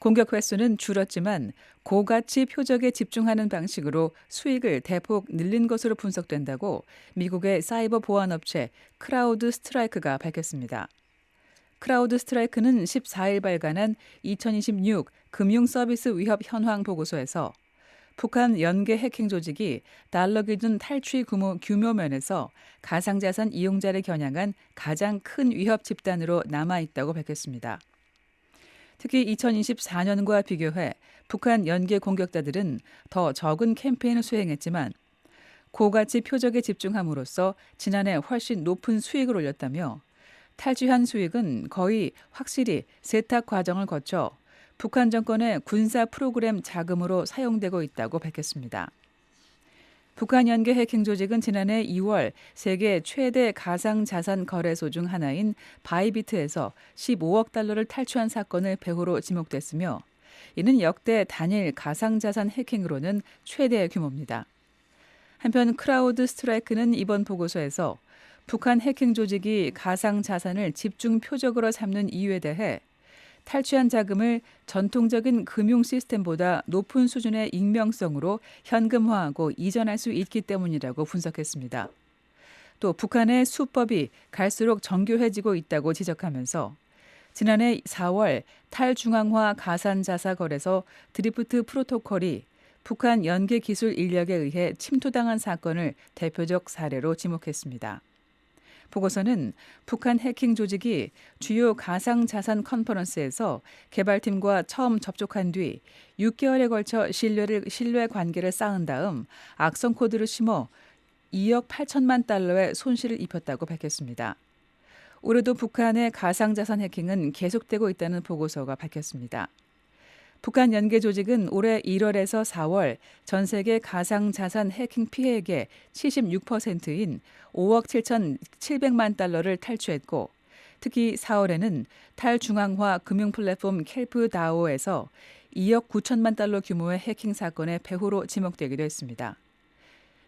공격 횟수는 줄었지만 고가치 표적에 집중하는 방식으로 수익을 대폭 늘린 것으로 분석된다고 미국의 사이버 보안업체 크라우드 스트라이크가 밝혔습니다. 크라우드 스트라이크는 14일 발간한 2026 금융 서비스 위협 현황 보고서에서 북한 연계 해킹 조직이 달러 기준 탈취 규모 면에서 가상자산 이용자를 겨냥한 가장 큰 위협 집단으로 남아있다고 밝혔습니다. 특히 2024년과 비교해 북한 연계 공격자들은 더 적은 캠페인을 수행했지만 고가치 표적에 집중함으로써 지난해 훨씬 높은 수익을 올렸다며 탈취한 수익은 거의 확실히 세탁 과정을 거쳐 북한 정권의 군사 프로그램 자금으로 사용되고 있다고 밝혔습니다. 북한 연계 해킹 조직은 지난해 2월 세계 최대 가상자산 거래소 중 하나인 바이비트에서 15억 달러를 탈취한 사건을 배후로 지목됐으며 이는 역대 단일 가상자산 해킹으로는 최대 규모입니다. 한편 크라우드 스트라이크는 이번 보고서에서 북한 해킹 조직이 가상자산을 집중 표적으로 삼는 이유에 대해 탈취한 자금을 전통적인 금융 시스템보다 높은 수준의 익명성으로 현금화하고 이전할 수 있기 때문이라고 분석했습니다. 또 북한의 수법이 갈수록 정교해지고 있다고 지적하면서 지난해 4월 탈중앙화 가상자산 거래소 드리프트 프로토콜이 북한 연계 기술 인력에 의해 침투당한 사건을 대표적 사례로 지목했습니다. 보고서는 북한 해킹 조직이 주요 가상자산 컨퍼런스에서 개발팀과 처음 접촉한 뒤 6개월에 걸쳐 신뢰 관계를 쌓은 다음 악성 코드를 심어 2억 8천만 달러의 손실을 입혔다고 밝혔습니다. 올해도 북한의 가상자산 해킹은 계속되고 있다는 보고서가 밝혔습니다. 북한 연계 조직은 올해 1월에서 4월 전 세계 가상자산 해킹 피해액의 76%인 5억 7,700만 달러를 탈취했고 특히 4월에는 탈중앙화 금융 플랫폼 켈프다오에서 2억 9천만 달러 규모의 해킹 사건의 배후로 지목되기도 했습니다.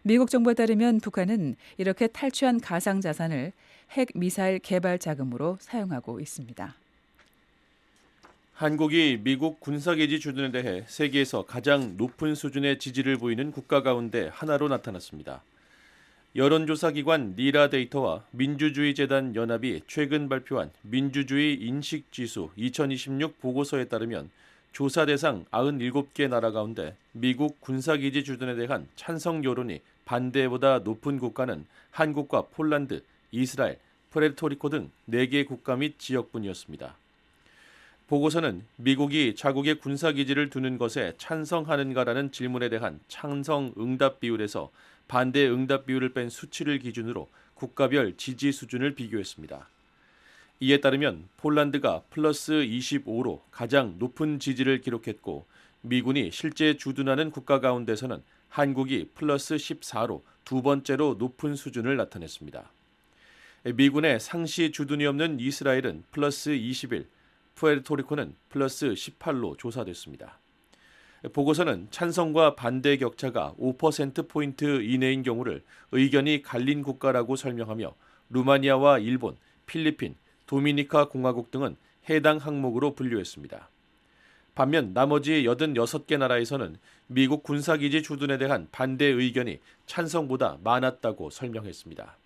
미국 정부에 따르면 북한은 이렇게 탈취한 가상자산을 핵 미사일 개발 자금으로 사용하고 있습니다. 한국이 미국 군사기지 주둔에 대해 세계에서 가장 높은 수준의 지지를 보이는 국가 가운데 하나로 나타났습니다. 여론조사기관 니라 데이터와 민주주의재단 연합이 최근 발표한 민주주의 인식지수 2026 보고서에 따르면 조사 대상 97개 나라 가운데 미국 군사기지 주둔에 대한 찬성 여론이 반대보다 높은 국가는 한국과 폴란드, 이스라엘, 푸에르토리코 등 4개 국가 및 지역뿐이었습니다. 보고서는 미국이 자국의 군사기지를 두는 것에 찬성하는가라는 질문에 대한 찬성 응답 비율에서 반대 응답 비율을 뺀 수치를 기준으로 국가별 지지 수준을 비교했습니다. 이에 따르면 폴란드가 플러스 25로 가장 높은 지지를 기록했고 미군이 실제 주둔하는 국가 가운데서는 한국이 플러스 14로 두 번째로 높은 수준을 나타냈습니다. 미군의 상시 주둔이 없는 이스라엘은 플러스 21, 푸에르토리코는 플러스 18로 조사됐습니다. 보고서는 찬성과 반대 격차가 5%포인트 이내인 경우를 의견이 갈린 국가라고 설명하며 루마니아와 일본, 필리핀, 도미니카 공화국 등은 해당 항목으로 분류했습니다. 반면 나머지 86개 나라에서는 미국 군사기지 주둔에 대한 반대 의견이 찬성보다 많았다고 설명했습니다.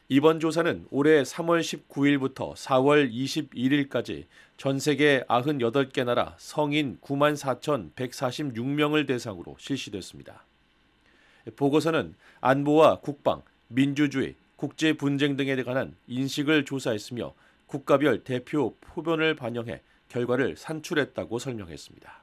이번 조사는 올해 3월 19일부터 4월 21일까지 전 세계 98개 나라 성인 94,146명을 대상으로 실시됐습니다. 보고서는 안보와 국방, 민주주의, 국제 분쟁 등에 관한 인식을 조사했으며 국가별 대표 표본을 반영해 결과를 산출했다고 설명했습니다.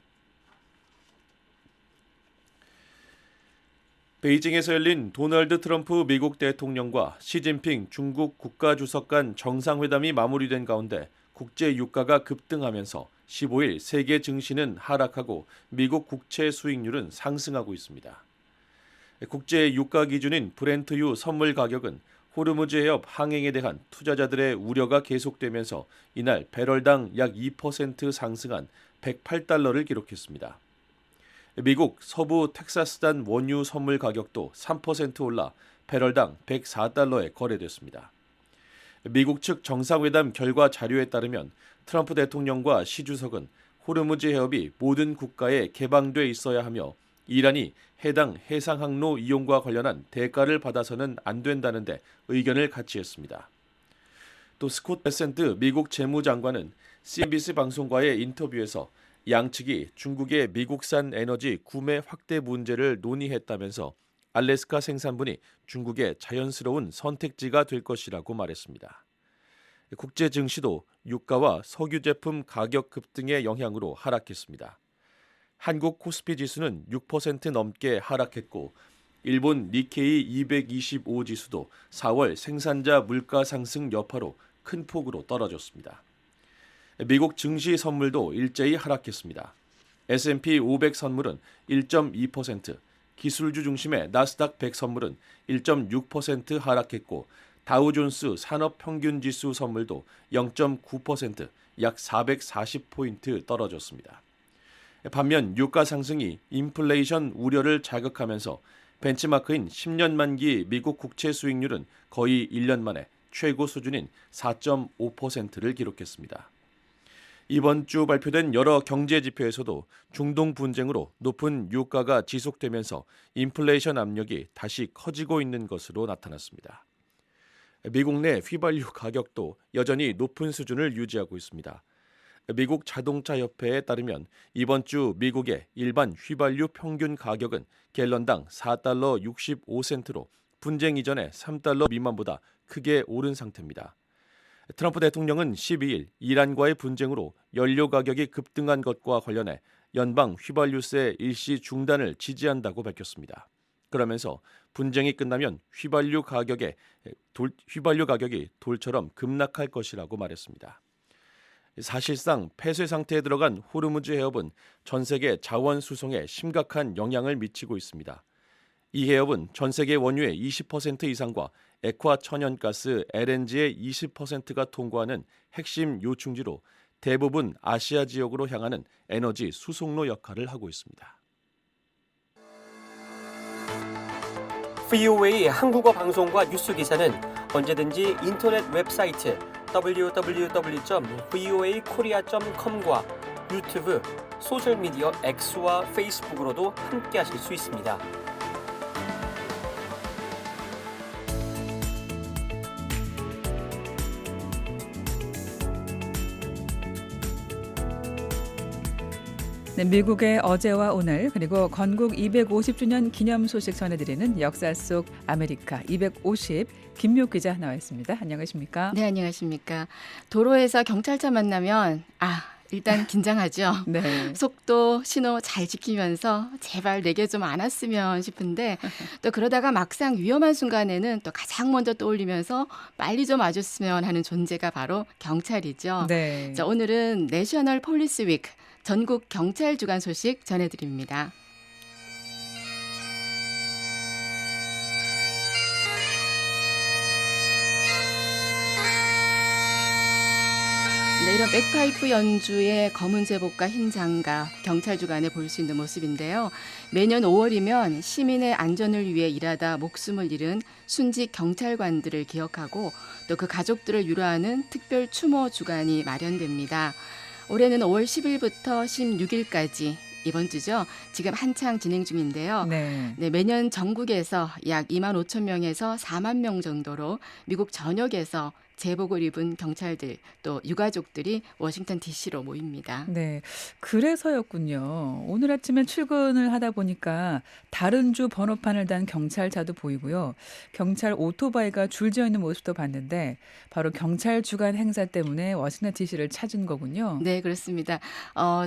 베이징에서 열린 도널드 트럼프 미국 대통령과 시진핑 중국 국가주석 간 정상회담이 마무리된 가운데 국제 유가가 급등하면서 15일 세계 증시는 하락하고 미국 국채 수익률은 상승하고 있습니다. 국제 유가 기준인 브렌트유 선물 가격은 호르무즈 해협 항행에 대한 투자자들의 우려가 계속되면서 이날 배럴당 약 2% 상승한 108달러를 기록했습니다. 미국 서부 텍사스단 원유 선물 가격도 3% 올라 배럴당 104달러에 거래됐습니다. 미국 측 정상회담 결과 자료에 따르면 트럼프 대통령과 시 주석은 호르무즈 해협이 모든 국가에 개방돼 있어야 하며 이란이 해당 해상 항로 이용과 관련한 대가를 받아서는 안 된다는데 의견을 같이 했습니다. 또 스콧 베센트 미국 재무장관은 CNBC 방송과의 인터뷰에서 양측이 중국의 미국산 에너지 구매 확대 문제를 논의했다면서 알래스카 생산분이 중국의 자연스러운 선택지가 될 것이라고 말했습니다. 국제 증시도 유가와 석유 제품 가격 급등의 영향으로 하락했습니다. 한국 코스피 지수는 6% 넘게 하락했고 일본 니케이 225 지수도 4월 생산자 물가 상승 여파로 큰 폭으로 떨어졌습니다. 미국 증시 선물도 일제히 하락했습니다. S&P 500 선물은 1.2%, 기술주 중심의 나스닥 100 선물은 1.6% 하락했고 다우존스 산업평균지수 선물도 0.9%, 약 440포인트 떨어졌습니다. 반면 유가 상승이 인플레이션 우려를 자극하면서 벤치마크인 10년 만기 미국 국채 수익률은 거의 1년 만에 최고 수준인 4.5%를 기록했습니다. 이번 주 발표된 여러 경제 지표에서도 중동 분쟁으로 높은 유가가 지속되면서 인플레이션 압력이 다시 커지고 있는 것으로 나타났습니다. 미국 내 휘발유 가격도 여전히 높은 수준을 유지하고 있습니다. 미국 자동차협회에 따르면 이번 주 미국의 일반 휘발유 평균 가격은 갤런당 4달러 65센트로 분쟁 이전의 3달러 미만보다 크게 오른 상태입니다. 트럼프 대통령은 12일 이란과의 분쟁으로 연료 가격이 급등한 것과 관련해 연방 휘발유세 일시 중단을 지지한다고 밝혔습니다. 그러면서 분쟁이 끝나면 휘발유 가격이 돌처럼 급락할 것이라고 말했습니다. 사실상 폐쇄 상태에 들어간 호르무즈 해협은 전 세계 자원 수송에 심각한 영향을 미치고 있습니다. 이 해협은 전 세계 원유의 20% 이상과 액화 천연가스 LNG의 20%가 통과하는 핵심 요충지로 대부분 아시아 지역으로 향하는 에너지 수송로 역할을 하고 있습니다. VOA 한국어 방송과 뉴스 기사는 언제든지 인터넷 웹사이트 www.voakorea.com과 유튜브, 소셜미디어 X와 페이스북으로도 함께하실 수 있습니다. 네, 미국의 어제와 오늘 그리고 건국 250주년 기념 소식 전해드리는 역사 속 아메리카 250 김묘 기자 나와 있습니다. 안녕하십니까? 네, 안녕하십니까. 도로에서 경찰차 만나면 일단 긴장하죠. 네. 속도, 신호 잘 지키면서 제발 내게 좀 안 왔으면 싶은데 또 그러다가 막상 위험한 순간에는 또 가장 먼저 떠올리면서 빨리 좀 와줬으면 하는 존재가 바로 경찰이죠. 네. 자, 오늘은 내셔널 폴리스 위크 전국 경찰 주간 소식 전해드립니다. 네, 백파이프 연주의 검은 제복과 흰 장갑, 경찰 주간에 볼 수 있는 모습인데요. 매년 5월이면 시민의 안전을 위해 일하다 목숨을 잃은 순직 경찰관들을 기억하고 또 그 가족들을 위로하는 특별 추모 주간이 마련됩니다. 올해는 5월 10일부터 16일까지 이번 주죠. 지금 한창 진행 중인데요. 네. 네, 매년 전국에서 약 2만 5천 명에서 4만 명 정도로 미국 전역에서 제복을 입은 경찰들 또 유가족들이 워싱턴 DC로 모입니다. 네. 그래서였군요. 오늘 아침에 출근을 하다 보니까 다른 주 번호판을 단 경찰차도 보이고요. 경찰 오토바이가 줄지어 있는 모습도 봤는데 바로 경찰 주간 행사 때문에 워싱턴 DC를 찾은 거군요. 네, 그렇습니다.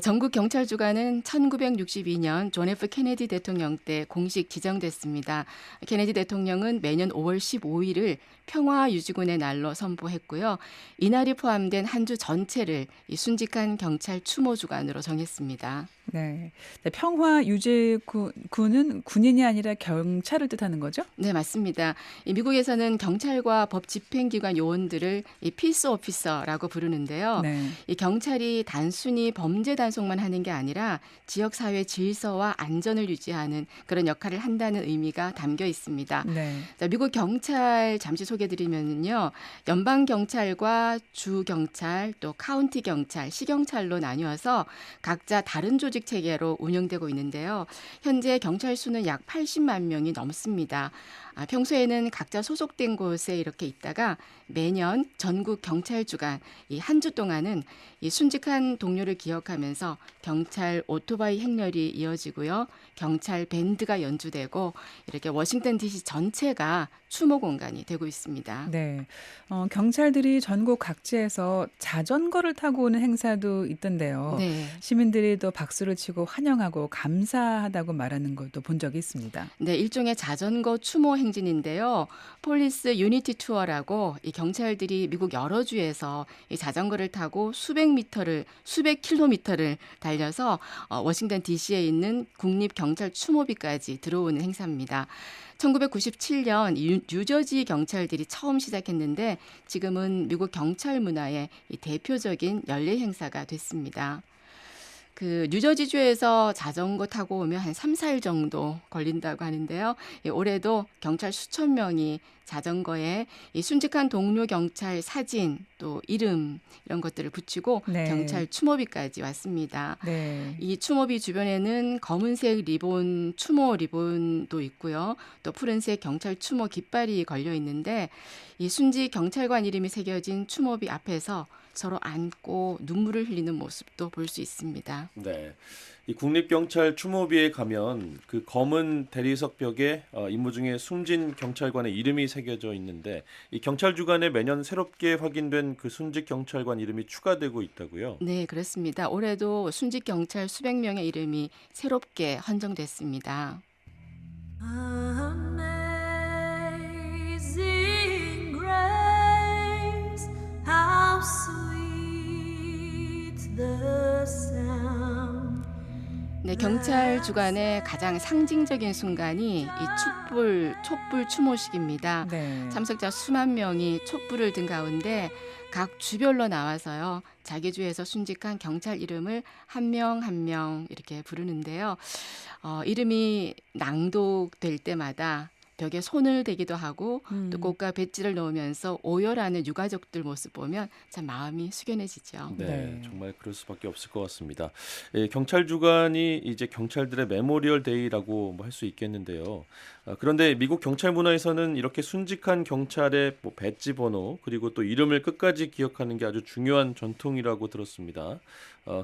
전국 경찰 주간은 1962년 존 F 케네디 대통령 때 공식 지정됐습니다. 케네디 대통령은 매년 5월 15일을 평화 유지군의 날로 선포했고요. 이날이 포함된 한 주 전체를 이 순직한 경찰 추모 주간으로 정했습니다. 네. 네, 평화 유지군은 군인이 아니라 경찰을 뜻하는 거죠? 네, 맞습니다. 이 미국에서는 경찰과 법 집행기관 요원들을 이 피스 오피서라고 부르는데요. 네. 이 경찰이 단순히 범죄 단속만 하는 게 아니라 지역 사회 질서와 안전을 유지하는 그런 역할을 한다는 의미가 담겨 있습니다. 네. 자, 미국 경찰 잠시 소개드리면요. 연방 경찰과 주 경찰, 또 카운티 경찰, 시경찰로 나뉘어서 각자 다른 조직 체계로 운영되고 있는데요. 현재 경찰 수는 약 80만 명이 넘습니다. 평소에는 각자 소속된 곳에 이렇게 있다가 매년 전국 경찰 주간 이 한 주 동안은 이 순직한 동료를 기억하면서 경찰 오토바이 행렬이 이어지고요. 경찰 밴드가 연주되고 이렇게 워싱턴 DC 전체가 추모 공간이 되고 있습니다. 네. 경찰들이 전국 각지에서 자전거를 타고 오는 행사도 있던데요. 네. 시민들이 또 박수를 치고 환영하고 감사하다고 말하는 것도 본 적이 있습니다. 네, 일종의 자전거 추모 행진인데요. 폴리스 유니티 투어라고 이 경찰들이 미국 여러 주에서 이 자전거를 타고 수백 킬로미터를 달려서 워싱턴 DC에 있는 국립 경찰 추모비까지 들어오는 행사입니다. 1997년 뉴저지 경찰들이 처음 시작했는데 지금은 미국 경찰 문화의 이 대표적인 연례 행사가 됐습니다. 그 뉴저지주에서 자전거 타고 오면 한 3, 4일 정도 걸린다고 하는데요. 올해도 경찰 수천 명이 자전거에 이 순직한 동료 경찰 사진 또 이름 이런 것들을 붙이고 네. 경찰 추모비까지 왔습니다. 네. 이 추모비 주변에는 검은색 리본, 추모 리본도 있고요. 또 푸른색 경찰 추모 깃발이 걸려 있는데 이 순직 경찰관 이름이 새겨진 추모비 앞에서 서로 안고 눈물을 흘리는 모습도 볼 수 있습니다. 네. 이 국립경찰 추모비에 가면 그 검은 대리석 벽에 임무 중에 숨진 경찰관의 이름이 새겨져 있는데 이 경찰 주간에 매년 새롭게 확인된 그 순직 경찰관 이름이 추가되고 있다고요? 네, 그렇습니다. 올해도 순직 경찰 수백 명의 이름이 새롭게 헌정됐습니다. Amazing grace, how sweet the sound. 네, 경찰 주간의 가장 상징적인 순간이 이 촛불 추모식입니다. 네. 참석자 수만 명이 촛불을 든 가운데 각 주별로 나와서요. 자기 주에서 순직한 경찰 이름을 한 명 한 명 이렇게 부르는데요. 이름이 낭독될 때마다 벽에 손을 대기도 하고 또 꽃과 배지를 놓으면서 오열하는 유가족들 모습 보면 참 마음이 숙연해지죠. 네, 네. 정말 그럴 수밖에 없을 것 같습니다. 경찰 주간이 이제 경찰들의 메모리얼 데이라고 할 수 있겠는데요. 그런데 미국 경찰 문화에서는 이렇게 순직한 경찰의 배지 번호 그리고 또 이름을 끝까지 기억하는 게 아주 중요한 전통이라고 들었습니다.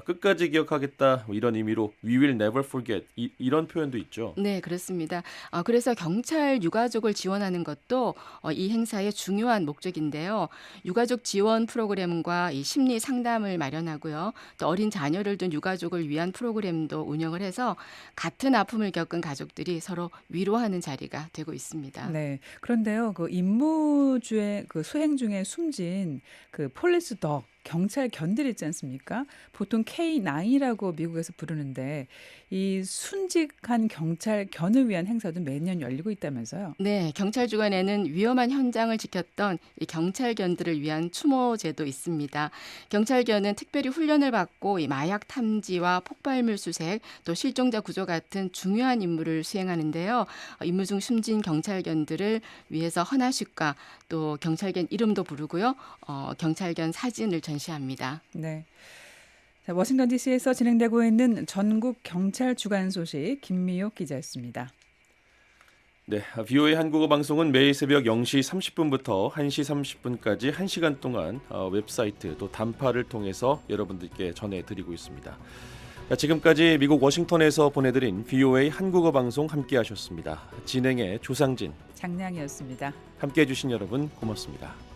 끝까지 기억하겠다 이런 의미로 We will never forget 이런 표현도 있죠. 네, 그렇습니다. 그래서 경찰 유가족을 지원하는 것도 이 행사의 중요한 목적인데요. 유가족 지원 프로그램과 이 심리 상담을 마련하고요. 또 어린 자녀를 둔 유가족을 위한 프로그램도 운영을 해서 같은 아픔을 겪은 가족들이 서로 위로하는 자리가 되고 있습니다. 네. 그런데요, 그 임무 중에 그 수행 중에 숨진 그 폴리스 덕 경찰견들 있지 않습니까? 보통 K9이라고 미국에서 부르는데 이 순직한 경찰견을 위한 행사도 매년 열리고 있다면서요? 네, 경찰 주간에는 위험한 현장을 지켰던 이 경찰견들을 위한 추모제도 있습니다. 경찰견은 특별히 훈련을 받고 이 마약 탐지와 폭발물 수색, 또 실종자 구조 같은 중요한 임무를 수행하는데요. 임무 중 숨진 경찰견들을 위해서 헌화식과 또 경찰견 이름도 부르고요. 경찰견 사진을 전시합니다. 네. 자, 워싱턴 DC에서 진행되고 있는 전국 경찰 주간 소식 김미옥 기자였습니다. 네, VOA 한국어 방송은 매일 새벽 0시 30분부터 1시 30분까지 1시간 동안 웹사이트 또 단파를 통해서 여러분들께 전해드리고 있습니다. 자, 지금까지 미국 워싱턴에서 보내드린 VOA 한국어 방송 함께하셨습니다. 진행의 조상진, 장량이었습니다. 함께해 주신 여러분 고맙습니다.